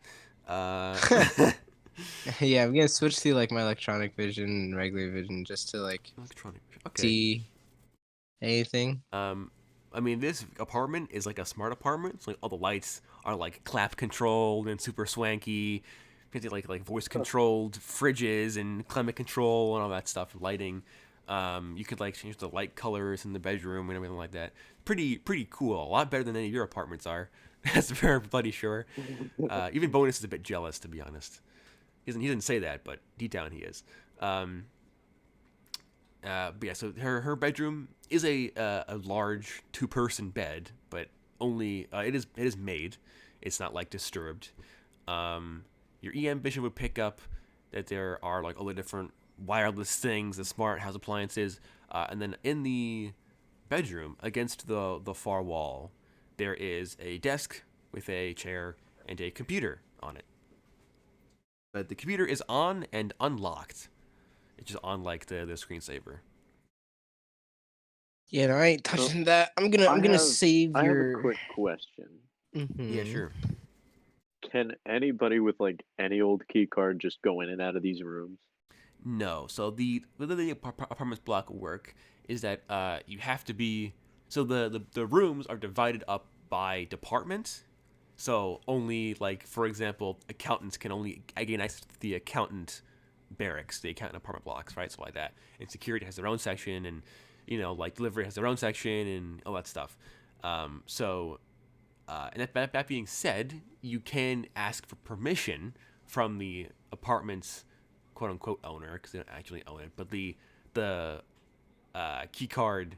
Yeah, I'm gonna switch to like my electronic vision and regular vision just to like Electronic. Okay. see anything. I mean, this apartment is like a smart apartment. So like all the lights are like clap controlled and super swanky. Like voice controlled fridges and climate control and all that stuff. Lighting. You could like change the light colors in the bedroom and everything like that. Pretty cool. A lot better than any of your apartments are. That's very bloody sure. Even Bonus is a bit jealous, to be honest. He doesn't say that, but deep down he is. But yeah, so her bedroom is a large 2-person bed, but only it is made. It's not like disturbed. Your EM vision would pick up that there are like all the different wireless things, the smart house appliances, and then in the bedroom against the far wall, there is a desk with a chair and a computer on it. But the computer is on and unlocked. It's just on like the screensaver. Yeah, no, I ain't touching that. I'm gonna save I have your. a quick question. Yeah, sure. Can anybody with like any old key card just go in and out of these rooms? No. So the apartments block work is that you have to be. So the rooms are divided up by department. So only like for example, accountants can only gain access to the accountant barracks, the accountant apartment blocks, right? So like that. And security has their own section, and like delivery has their own section, and all that stuff. And that being said, you can ask for permission from the apartment's quote unquote owner, because they don't actually own it, but the key card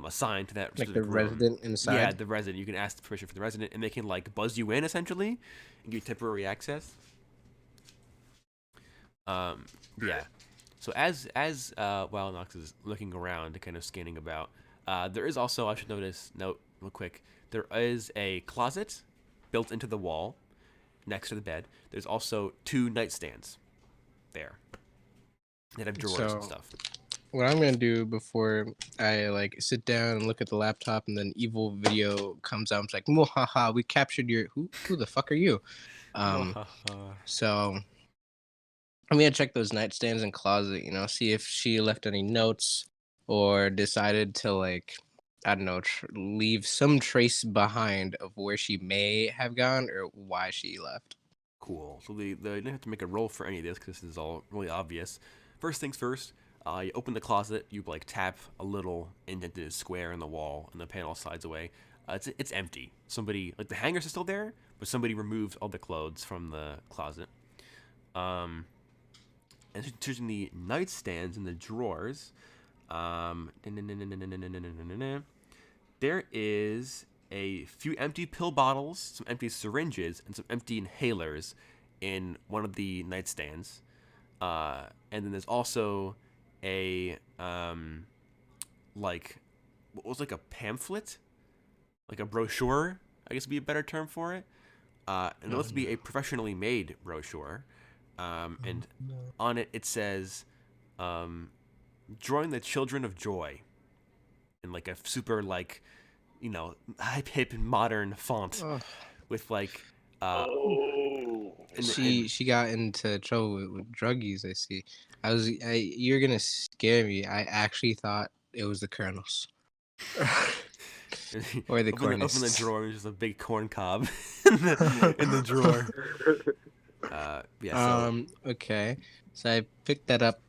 assigned to that Like the room. resident inside. Yeah, the resident. You can ask permission for the resident, and they can like buzz you in essentially and give you temporary access. Yeah. So as while Nox is looking around and kind of scanning about, there is also, I should note real quick, there is a closet built into the wall next to the bed. There's also 2 nightstands there that have drawers and stuff. What I'm gonna do before I like sit down and look at the laptop and then evil video comes out, I'm like, "Mwahaha, we captured your who the fuck are you?" So I'm gonna check those nightstands and closet, see if she left any notes or decided to like, I don't know, leave some trace behind of where she may have gone or why she left. Cool. So you don't have to make a roll for any of this because this is all really obvious. First things first, You open the closet, you like tap a little indented square in the wall, and the panel slides away. It's empty. Somebody, like, the hangers are still there, but somebody removed all the clothes from the closet. And searching the nightstands and the drawers, there is a few empty pill bottles, some empty syringes, and some empty inhalers in one of the nightstands. And then there's also a like what was like a pamphlet, like a brochure, I guess would be a better term for it. And it looks to be a professionally made brochure. And on it it says, "Drawing the Children of Joy," in like a super like, hip and modern font with like Oh. She got into trouble with druggies. I see. You're gonna scare me. I actually thought it was the Colonels or the open the Cornists. drawer, and there's just a big corn cob in the drawer. Yeah. So Okay. So I picked that up,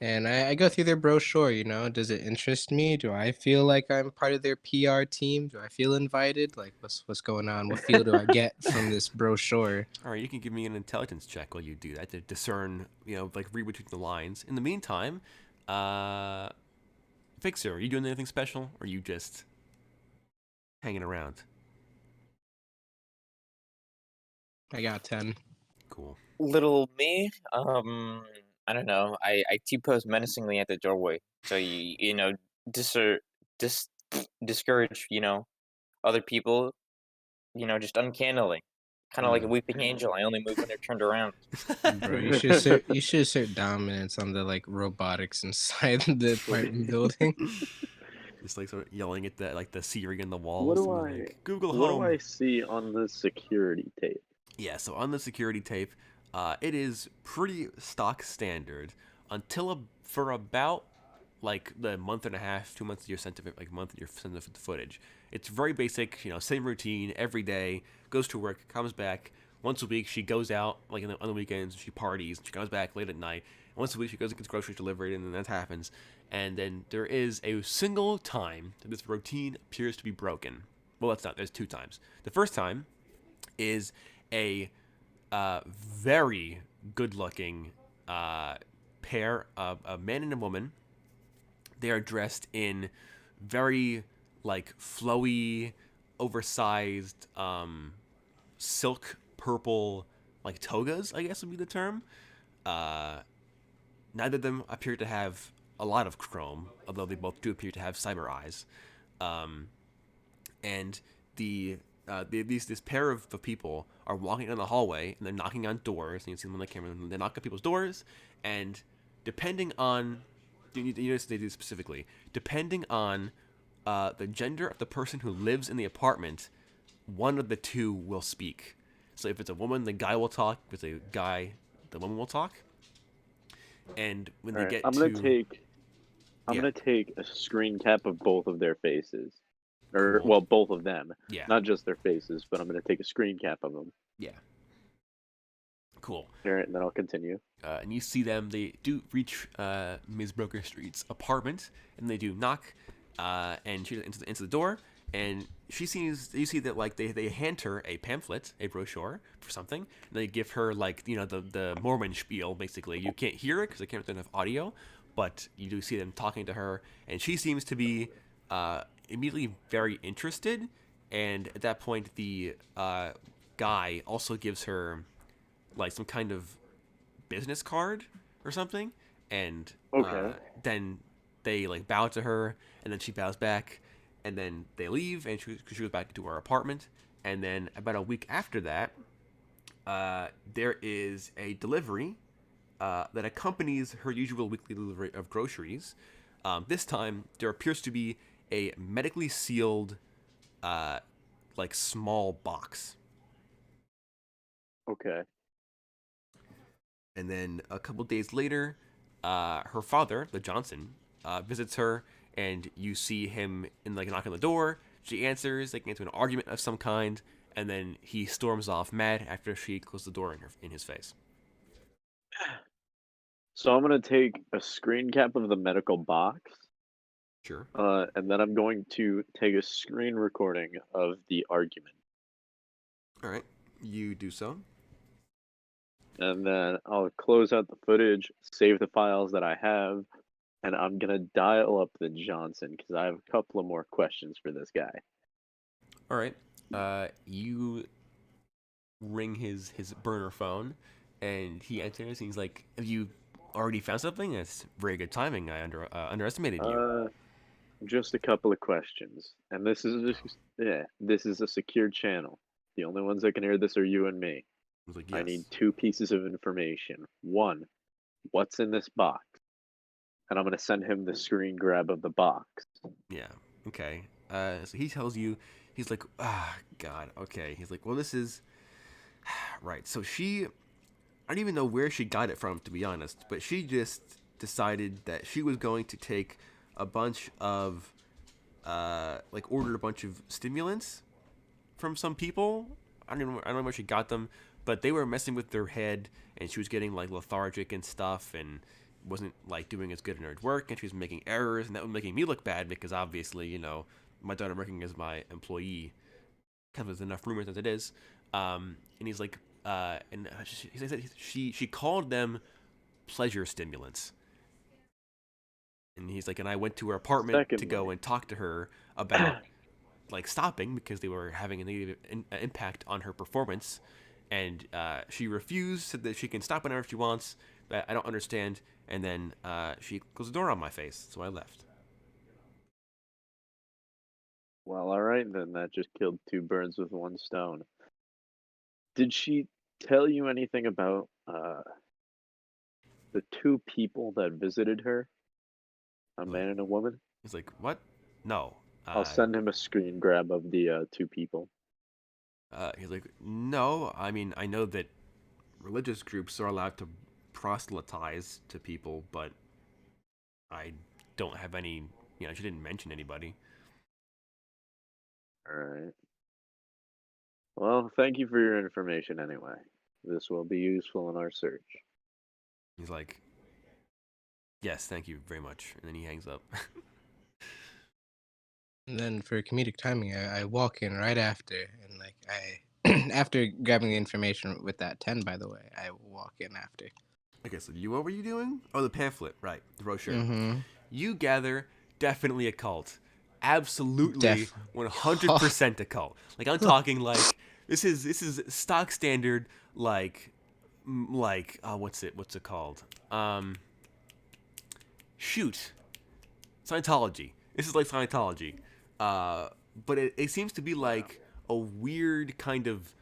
and I go through their brochure. Does it interest me? Do I feel like I'm part of their PR team? Do I feel invited? Like, what's going on? What feel do I get from this brochure? all right, you can give me an intelligence check while you do that to discern, like read between the lines. In the meantime, Fixer, are you doing anything special, or are you just hanging around? I got 10. Cool. Little me, I don't know. I T-pose menacingly at the doorway, so dis discourage other people, just uncannily, kind of like a weeping angel. I only move when they're turned around. Bro, you should assert dominance on the like robotics inside the apartment building. Just like sort of yelling at the Siri in the What walls, do and I like Google what Home. do I see on the security tape? Yeah, so on the security tape, it is pretty stock standard for about like the month and a half, 2 months you're sent to like month you're sent the footage. It's very basic, same routine every day. Goes to work, comes back once a week. She goes out like on the weekends. She parties. She comes back late at night. Once a week she goes and gets groceries delivered, and then that happens. And then there is a single time that this routine appears to be broken. Well, that's not. There's 2 times. The first time is a very good-looking pair of a man and a woman. They are dressed in very like flowy, oversized silk purple like togas, I guess would be the term. Neither of them appear to have a lot of chrome, although they both do appear to have cyber eyes. And this pair of people are walking down the hallway, and they're knocking on doors. And you see them on the camera. And they knock on people's doors, and depending on they do this specifically, depending on the gender of the person who lives in the apartment, one of the two will speak. So if it's a woman, the guy will talk. If it's a guy, the woman will talk. And when they get I'm to, gonna take a screen cap of both of their faces, or Cool. well, both of them. Yeah. Not just their faces, but I'm gonna take a screen cap of them. Yeah. Cool. All right, and then I'll continue. And you see them. They do reach Ms. Broker Street's apartment, and they do knock, and she into the door. And you see that like they hand her a pamphlet, a brochure for something. And they give her like the Mormon spiel basically. You can't hear it because they can't have enough audio, but you do see them talking to her, and she seems to be immediately very interested. And at that point, the guy also gives her like some kind of business card or something, and Okay. then they like bow to her, and then she bows back, and then they leave, and she goes back into her apartment. And then about a week after that, there is a delivery that accompanies her usual weekly delivery of groceries. This time, there appears to be a medically sealed, like small box. Okay. And then a couple days later, her father, the Johnson, visits her, and you see him in like a knock on the door. She answers, they get into an argument of some kind, and then he storms off mad after she closed the door in his face. So I'm gonna take a screen cap of the medical box, Sure. and then I'm going to take a screen recording of the argument, All right. You do so. and then I'll close out the footage, save the files that I have, and I'm gonna dial up the Johnson because I have a couple of more questions for this guy. All right. You ring his burner phone, and he answers. And he's like, "Have you already found something? That's very good timing. I underestimated you." Just a couple of questions, and this is a secure channel. The only ones that can hear this are you and me. I was like, I "Yes." need two pieces of information. One, what's in this box? And I'm gonna send him the screen grab of the box. Yeah. Okay. So he tells you, he's like, God. Okay. He's like, well, this is right. So I don't even know where she got it from, to be honest, but she just decided that she was going to take a bunch of, ordered a bunch of stimulants from some people. I don't know where she got them, but they were messing with their head, and she was getting like lethargic and stuff, and wasn't like doing as good in her work, and she was making errors, and that was making me look bad because obviously, my daughter working as my employee, kind of there's enough rumors as it is. And he's like, he says that she called them pleasure stimulants. And he's like, and I went to her apartment to go Secondly, and talk to her about like stopping because they were having a negative impact on her performance, and she refused, said that she can stop whenever she wants. But I don't understand. And then she closed the door on my face, so I left. well, all right then. That just killed two birds with one stone. Did she tell you anything about the two people that visited her? A Like, man and a woman? he's like, what? No. I'll send him a screen grab of the two people. He's like, no. I mean, I know that religious groups are allowed to proselytize to people, but I don't have any. She didn't mention anybody. All right. Well, thank you for your information anyway. This will be useful in our search. He's like, yes, thank you very much. And then he hangs up. And then for comedic timing, I walk in right after, and like I, after grabbing the information with that 10, by the way, I walk in after. Okay, so what were you doing? Oh, the pamphlet, right? The brochure. Mm-hmm. You gather definitely a cult, absolutely Def- 100% a cult. Like I'm talking like this is stock standard what's it called? Shoot, Scientology. This is like Scientology, but it seems to be like a weird kind of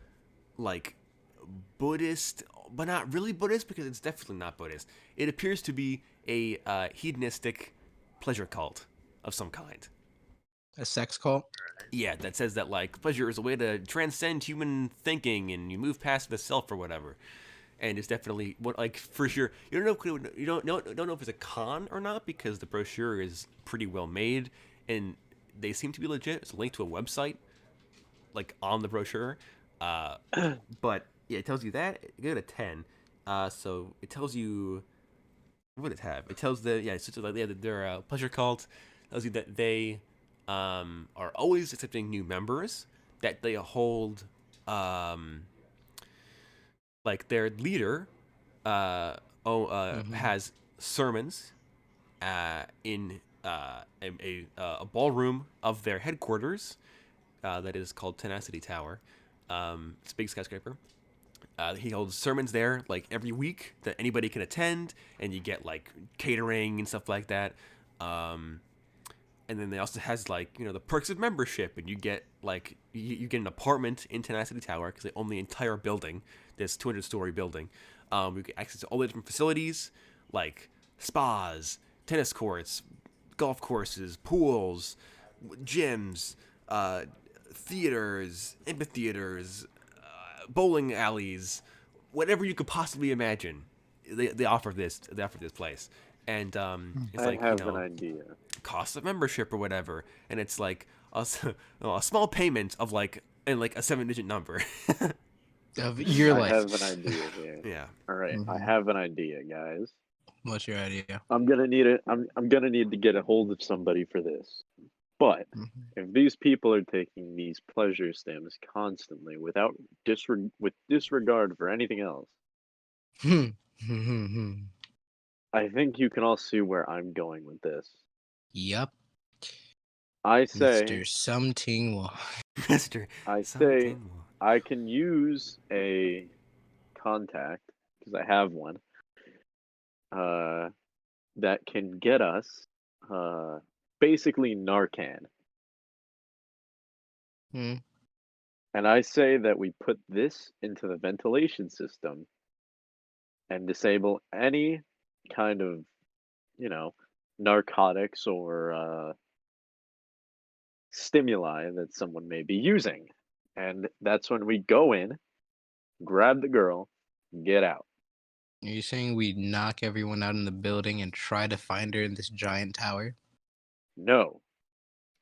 like Buddhist, but not really Buddhist because it's definitely not Buddhist. It appears to be a hedonistic pleasure cult of some kind. A sex cult. Yeah, that says that like pleasure is a way to transcend human thinking and you move past the self or whatever. And it's definitely what like for sure. You don't know if it's a con or not because the brochure is pretty well made and they seem to be legit. It's linked to a website like on the brochure. But yeah, it tells you that. Give it a 10. So it tells you what would it have? It tells they're a pleasure cult. It tells you that they are always accepting new members. That they hold like their leader has sermons in a ballroom of their headquarters that is called Tenacity Tower. It's a big skyscraper. He holds sermons there like every week that anybody can attend, and you get like catering and stuff like that. And then they also has like the perks of membership, and you get like you get an apartment in Tenacity Tower because they own the entire building, this 200-story building. You get access to all the different facilities like spas, tennis courts, golf courses, pools, gyms, theaters, amphitheaters, bowling alleys, whatever you could possibly imagine. They offer this. They offer this place, and it's I like have an idea. cost of membership or whatever, and it's like a small payment of like a 7-digit number. Of your I life. have an idea here. Yeah. All right, I Mhm. have an idea, guys. What's your idea? I'm gonna need it. I'm gonna need to get a hold of somebody for this. But Mhm. if these people are taking these pleasure stims constantly without disregard for anything else, Hmm. I think you can all see where I'm going with this. Yup, I say, Mr. Something Wong. Mister I say, something. I can use a contact because I have one. That can get us, basically Narcan. Hmm. And I say that we put this into the ventilation system and disable any kind of, you know, narcotics or stimuli that someone may be using. And that's when we go in, grab the girl, get out. Are you saying we knock everyone out in the building and try to find her in this giant tower? No,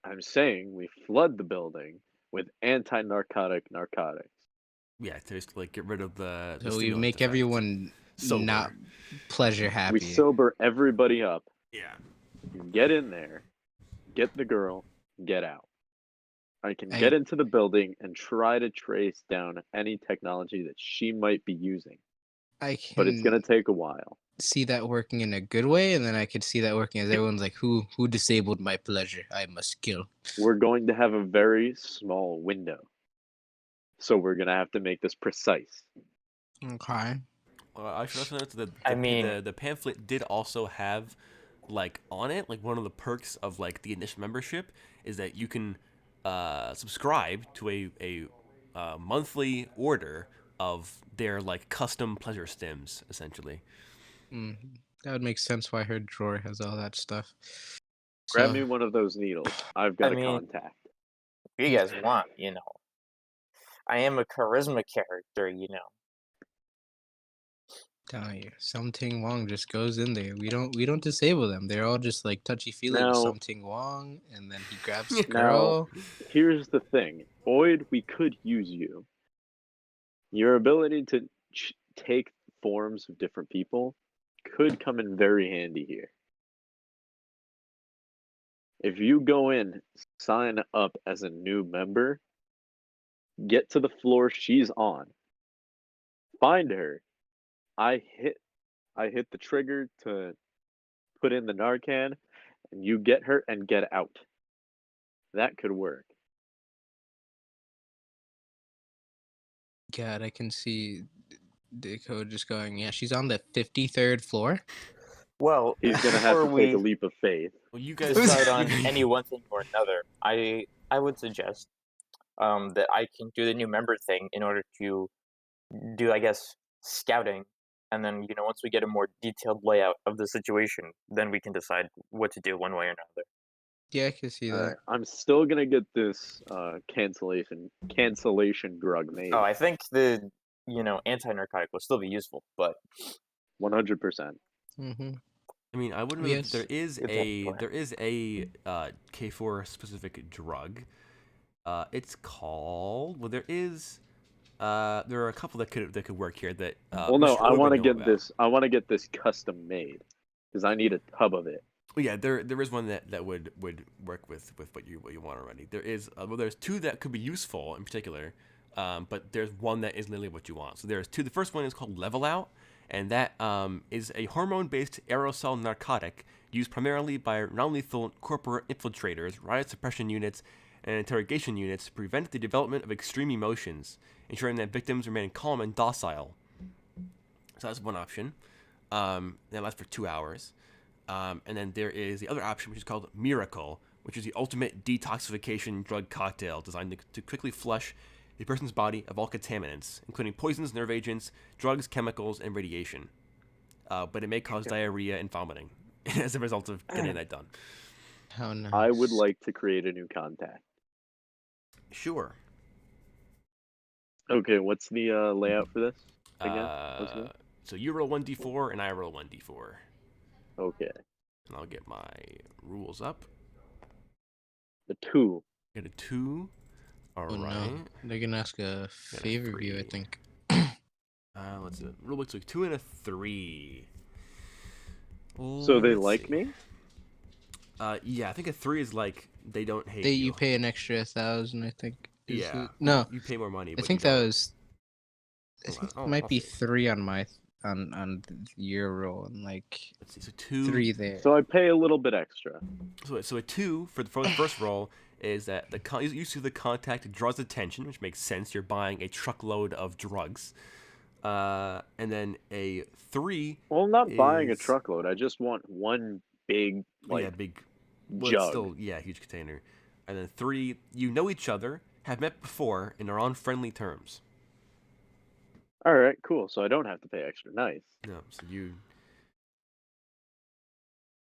I'm saying we flood the building with anti-narcotic narcotics. Yeah, to just like get rid of the So we stimulant make effect. everyone not Sober. pleasure We happy. sober everybody up, Yeah. get in there, get the girl, get out. I can I get into the building and try to trace down any technology that she might be using, I but it's going can to take a while. see that working in a good way, and then I could see that working as everyone's like, who disabled my pleasure? I must kill. We're going to have a very small window, so we're going to have to make this precise. Okay. I should also note that I mean, the pamphlet did also have, like, on it, like, one of the perks of, like, the initial membership is that you can subscribe to a monthly order of their, like, custom pleasure stims, essentially. Mm, that would make sense why her drawer has all that stuff. Grab So, me one of those needles. I've I got a mean, contact. if you guys want, I am a charisma character, telling you, Something Wong just goes in there. We don't disable them. They're all just like touchy feely with Now, Something Wong, and then he grabs the now, girl. here's the thing. Boyd, we could use you. Your ability to take forms of different people could come in very handy here. If you go in, sign up as a new member, get to the floor she's on, find her. I hit I hit the trigger to put in the Narcan, and you get her and get out. That could work. God, I can see the code just going. Yeah, she's on the 53rd floor. Well, He's gonna have before to take a we leap of faith. Well, you guys decide you on guys- any one thing or another, I would suggest that I can do the new member thing in order to do, I guess, scouting, and then once we get a more detailed layout of the situation, then we can decide what to do one way or another. Yeah, I can see All that. right, I'm still gonna get this cancellation drug made. Oh, I think the anti-narcotic will still be useful, but 100%. Mm-hmm. I mean, I would know that Yes. there is a K4 specific drug. It's called. Well, there are a couple that could work here that Well, no, Mr. I Oid want would to know get about. this. I want to get this custom made because I need a tub of it. Well, yeah, there is one that would work with what you want already. There is there's two that could be useful in particular, but there's one that is literally what you want. So there's two. The first one is called Level Out, and that is a hormone-based aerosol narcotic used primarily by non-lethal corporate infiltrators, riot suppression units, and interrogation units to prevent the development of extreme emotions, ensuring that victims remain calm and docile. So that's one option. That lasts for 2 hours. And then there is the other option, which is called Miracle, which is the ultimate detoxification drug cocktail designed to quickly flush a person's body of all contaminants, including poisons, nerve agents, drugs, chemicals, and radiation. But it may cause diarrhea and vomiting as a result of getting that done. How nice. I would like to create a new contact. Sure. Okay, what's the layout for this again? Once again? So you roll 1d4 and I roll 1d4. Okay, And I'll get my rules up. the 2. Get a 2. All Oh right. no, they're gonna ask a Got a favor view, I 3. think. Let's see. Rule book's like 2 and a 3. So they Let's like see. me? Yeah, I think a 3 is like they don't hate You you. pay an extra 1,000, I think. Is Yeah, it? No, you pay more money, I but you think that don't. was. I Hold on, think it might I'll be see. 3 on my on your roll and like Let's see. So 2. 3 there. So I pay a little bit extra. So a 2 for the first roll is that you see the contact draws attention, which makes sense. You're buying a truckload of drugs. And then a 3 Well, I'm not buying a is truckload. I just want one big yeah, like big. Well, it's jug. still huge container. And then 3, you know each other, have met before, and are on friendly terms. All right, cool. So I don't have to pay extra. Nice. No, so you.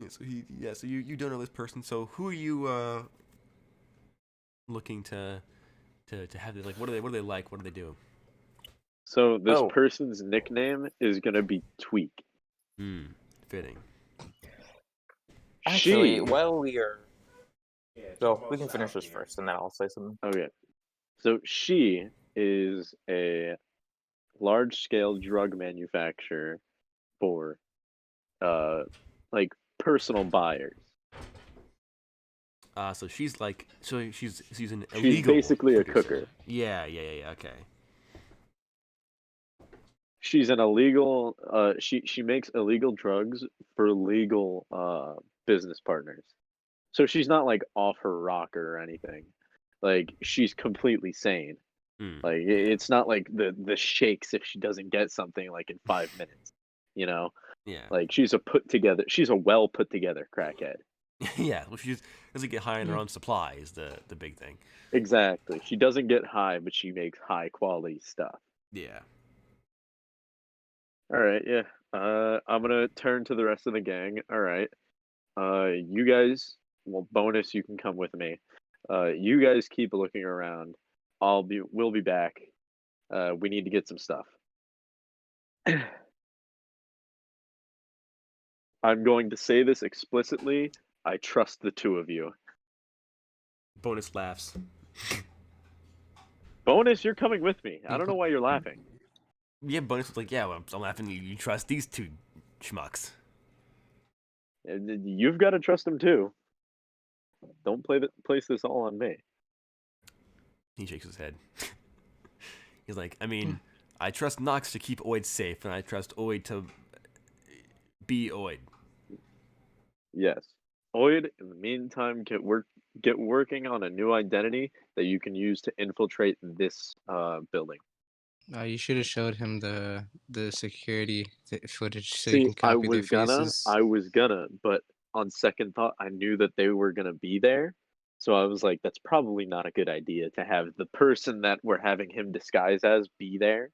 So you don't know this person. So who are you looking to have? Like, what are they like? What do they do? So this Oh, person's nickname is gonna be Tweak. Hmm, fitting. actually, She while we are, well, we can finish this first, and then I'll say something. okay. So she is a large scale drug manufacturer for uh like personal buyers. So she's like, she's an She's illegal basically a producer. cooker. Yeah. Okay. She's an illegal she makes illegal drugs for legal business partners. So she's not like off her rocker or anything. Like she's completely sane. Hmm. Like it's not like the shakes if she doesn't get something like in 5 minutes. You know, Yeah. like she's a well put together crackhead. Yeah. Well, she doesn't get high on her Mm. own supply is the big thing. Exactly. She doesn't get high, but she makes high quality stuff. Yeah. All right, yeah. I'm gonna turn to the rest of the gang. All right. You guys, well, bonus, you can come with me. You guys keep looking around. We'll be back. We need to get some stuff. I'm going to say this explicitly. I trust the two of you. Bonus laughs. Bonus, you're coming with me. I don't know why you're laughing. Yeah. Bonus was like, yeah. Well, I'm laughing. You trust these two schmucks. You've got to trust them too. Don't place this all on me. He shakes his head. He's like, I mean, Mm. I trust Nox to keep Oid safe, and I trust Oid to be Oid. Yes. Oid, in the meantime, get working on a new identity that you can use to infiltrate this building. You should have showed him the security footage so you See, can copy their faces. I was gonna, but on second thought, I knew that they were gonna be there. So I was like, that's probably not a good idea to have the person that we're having him disguise as be there.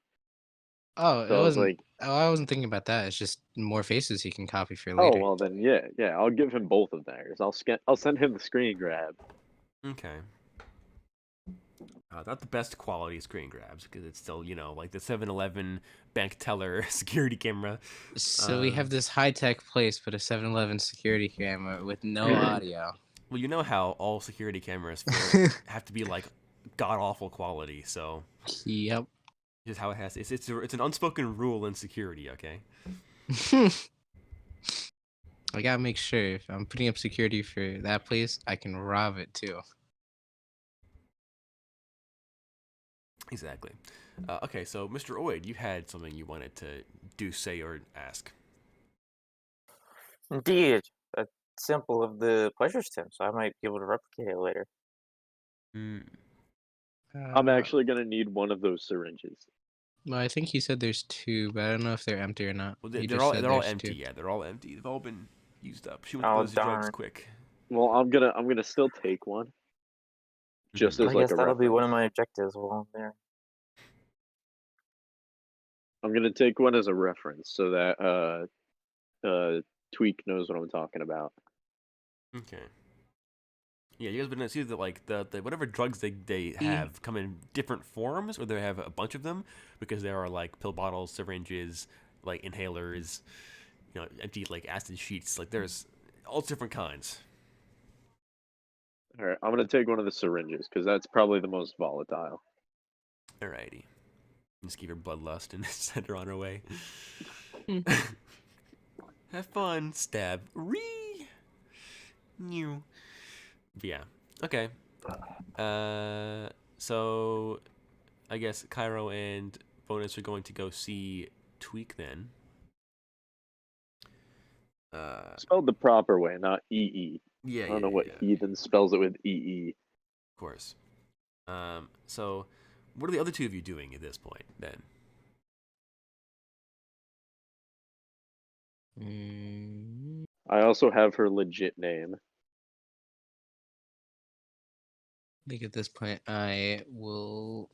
Oh, So it I was wasn't. like, Oh, I wasn't thinking about that. It's just more faces he can copy for oh later. well then yeah, I'll give him both of theirs. I'll send him the screen grab. Okay. Not the best quality screen grabs because it's still, like the 7-Eleven bank teller security camera. So we have this high tech place, but a 7-Eleven security camera with no audio. Well, you know how all security cameras have to be like god awful quality, so Yep. just how it has. It's an unspoken rule in security. Okay. I gotta make sure if I'm putting up security for that place, I can rob it too. Exactly. Okay, so Mr. Oid, you had something you wanted to do, say, or ask. Indeed, a sample of the pleasure stem, so I might be able to replicate it later. Mm. I'm Uh, actually gonna need one of those syringes. well, I think he said there's 2, but I don't know if they're empty or not. Well, He they're just all said they're all there's empty. 2. Yeah, they're all empty. They've all been used up. She went Oh, those drugs darn. quick. Well, I'm gonna still take one, just Mhm. as I like guess a that'll be one reference. of my objectives while I'm there. I'm gonna take one as a reference so that Tweak knows what I'm talking about. Okay. Yeah, you guys been see that like the whatever drugs they have come in different forms, or they have a bunch of them because there are like pill bottles, syringes, like inhalers, empty like acid sheets. Like there's all different kinds. All right, I'm gonna take one of the syringes because that's probably the most volatile. Alrighty. Just keep her bloodlust and send her on her way. Hmm. Have fun. Stab. Ree. New. Yeah. Okay. So I guess Cairo and Bonus are going to go see Tweak then. Spelled the proper way, not EE. Yeah, I don't know what yeah. heathen spells it with EE. Of course. So what are the other two of you doing at this point then? I also have her legit name. I think at this point I will.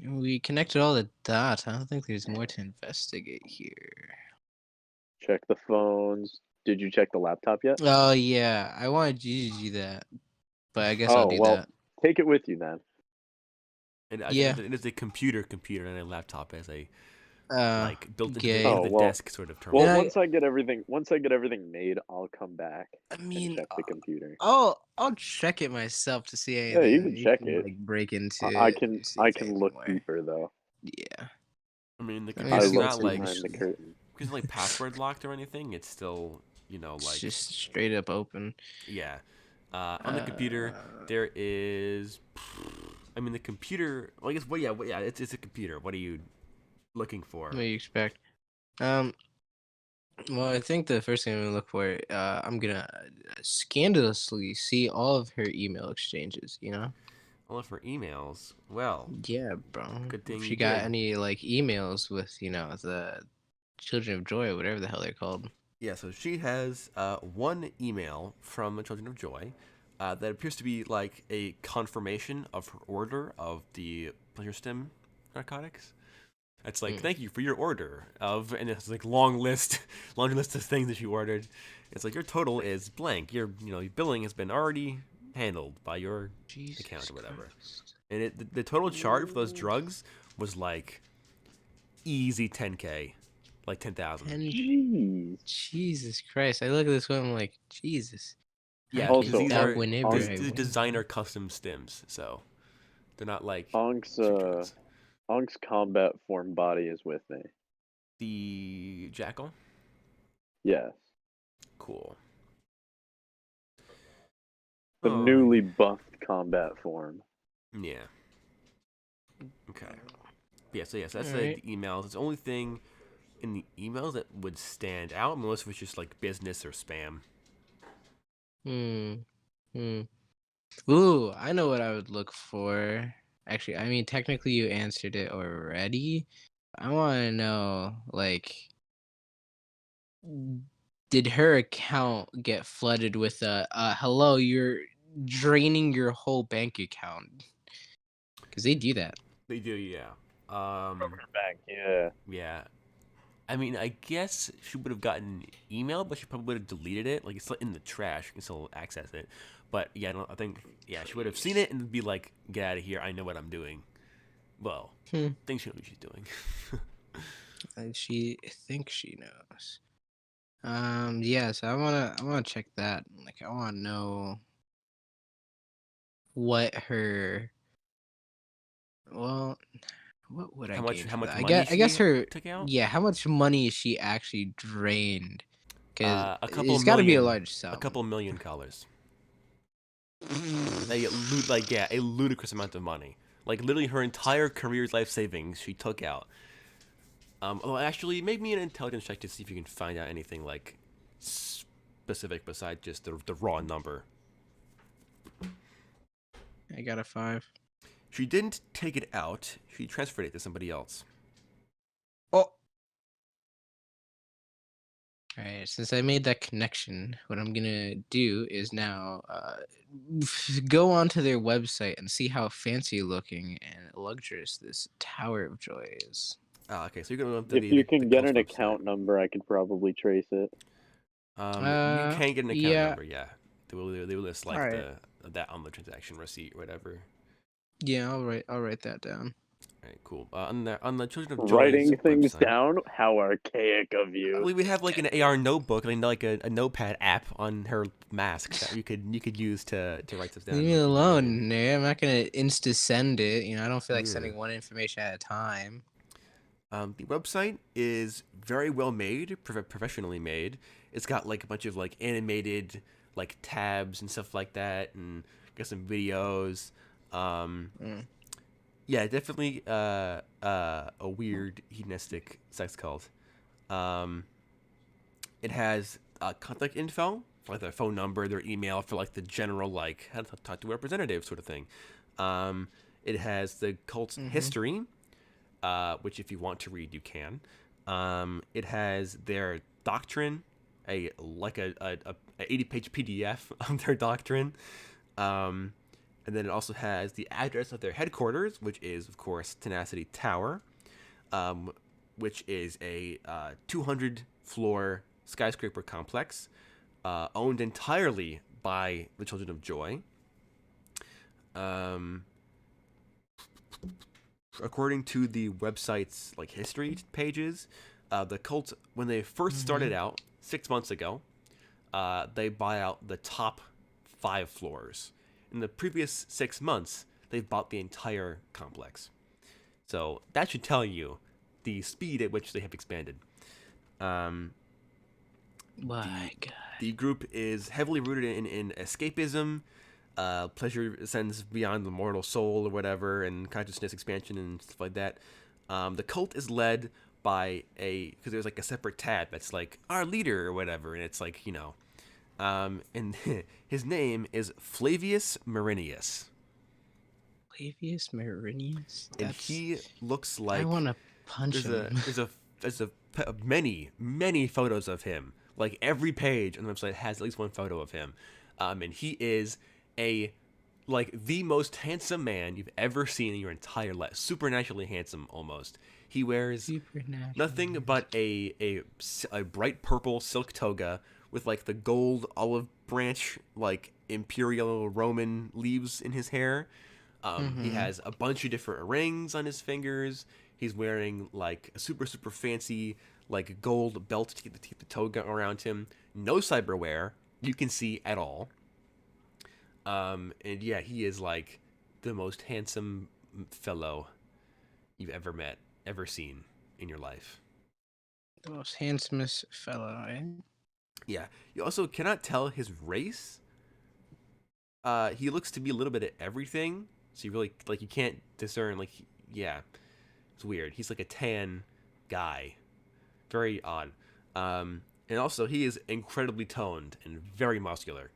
We connected all the dots. I don't think there's more to investigate here. Check the phones. Did you check the laptop yet? Oh yeah, I wanted you to do that, but I guess I'll Oh, do well, that. take it with you then. And I Yeah. think it is a computer and a laptop as a built into gay. the, Oh, well- desk sort of terminal. Well, And once I get everything made, I'll come back I and mean, check the computer. I'll check it myself to see Yeah, anything. you can check it. Like break into. I it can and see I if can there's look more. deeper though. Yeah. I mean, the I mean, I computer's see look not like behind the curtain. because it's like password locked or anything. It's still It's just straight up open. yeah. On the computer there is. I mean, the computer. Well, I guess. Yeah. It's a computer. What are you looking for? What do you expect? Well, I think the first thing I'm gonna look for, I'm gonna scandalously see all of her email exchanges. You know? All of her emails. Well, Yeah, bro. good thing If she you got did. any like emails with the Children of Joy or whatever the hell they're called. Yeah, so she has one email from the Children of Joy that appears to be like a confirmation of her order of the pleasure stem narcotics. It's like, thank you for your order of, and it's like laundry list of things that she ordered. It's like your total is blank. Your billing has been already handled by your account or whatever. Christ. And the total charge for those drugs was like easy 10K, like 10,000. Jeez. Jesus Christ! I look at this one, I'm like, Jesus. Yeah, Also, because these that are whenever these I are want. designer custom stims, so they're not like Onk's cheap drugs. Onk's combat form body is with me. The jackal, Yes. cool. The Oh, newly buffed combat form. yeah. Okay. Yeah. So yes, that's Alright. the emails. It's the only thing in the emails that would stand out. Most of it's just like business or spam. Ooh, I know what I would look for. Actually, I mean, technically you answered it already. I want to know, like, did her account get flooded with hello, you're draining your whole bank account? Because they do that. They do, yeah. Back, yeah. Yeah. I mean, I guess she would have gotten an email, but she probably would have deleted it. Like, it's still in the trash. You can still access it. But, yeah, I think she would have seen it and be like, get out of here. I know what I'm doing. Well, I think she knows what she's doing. And she thinks she knows. Yeah, so I wanna check that. Like, I wanna know what her. Well, what would I How much gain how from much that? money I guess she her. took out? Yeah, how much money she actually drained? Because A couple it's got to be a million. large sum. A couple $1 million. A ludicrous amount of money. Like, literally her entire career's life savings she took out. Well, actually, make me an intelligence check to see if you can find out anything, like, specific besides just the raw number. I got a 5. She didn't take it out. She transferred it to somebody else. Oh. All right, since I made that connection, what I'm gonna do is now go onto their website and see how fancy looking and luxurious this Tower of Joy is. Okay, so you're going to go to If you can get Coast an website. account number, I could probably trace it. You can get an account yeah. number, yeah. They will list like Alright. that on the transaction receipt or whatever. Yeah, I'll write that down. All right, cool. On the Children of Joy's Writing things website, down? How archaic of you. we have like an AR notebook, like a notepad app on her mask that you could use to write this down. Leave me alone, man. I'm not gonna insta send it. You know, I don't feel like Yeah. sending one information at a time. The website is very well made, professionally made. It's got like a bunch of like animated like tabs and stuff like that, and got some videos. Um, Mm. yeah, definitely a weird hedonistic sex cult. Um, it has contact info for like their phone number, their email for like the general like how to talk to a representative sort of thing. Um, it has the cult's history, which if you want to read, you can. It has their doctrine, a 80-page PDF of their doctrine, um, and then it also has the address of their headquarters, which is of course Tenacity Tower, um, which is a 200 floor skyscraper complex owned entirely by the Children of Joy. Um, According to the website's like history pages, the cult when they first started out 6 months ago, they buy out the top 5 floors. In the previous 6 months, they've bought the entire complex. So that should tell you the speed at which they have expanded. Um, My the God. the group is heavily rooted in escapism, pleasure ascends beyond the mortal soul or whatever, and consciousness expansion and stuff like that. The cult is led by because there's like a separate tab that's like our leader or whatever, and it's like and his name is Flavius Marinius, Flavius Marinius? and That's. he looks I like want to punch there's him. many photos of him. Like every page on the website has at least one photo of him, and he is a like the most handsome man you've ever seen in your entire life. Supernaturally handsome, almost. He wears Supernatural. nothing but a bright purple silk toga with like the gold olive branch like imperial Roman leaves in his hair. He has a bunch of different rings on his fingers. He's wearing like a super fancy like gold belt to keep the toga around him. No cyberware you can see at all. And yeah, he is like the most handsome fellow you've ever seen in your life. The most handsomest fellow, eh? Yeah. You also cannot tell his race. He looks to be a little bit of everything, so you really like you can't discern like yeah. It's weird. He's like a tan guy. Very odd. And also he is incredibly toned and very muscular.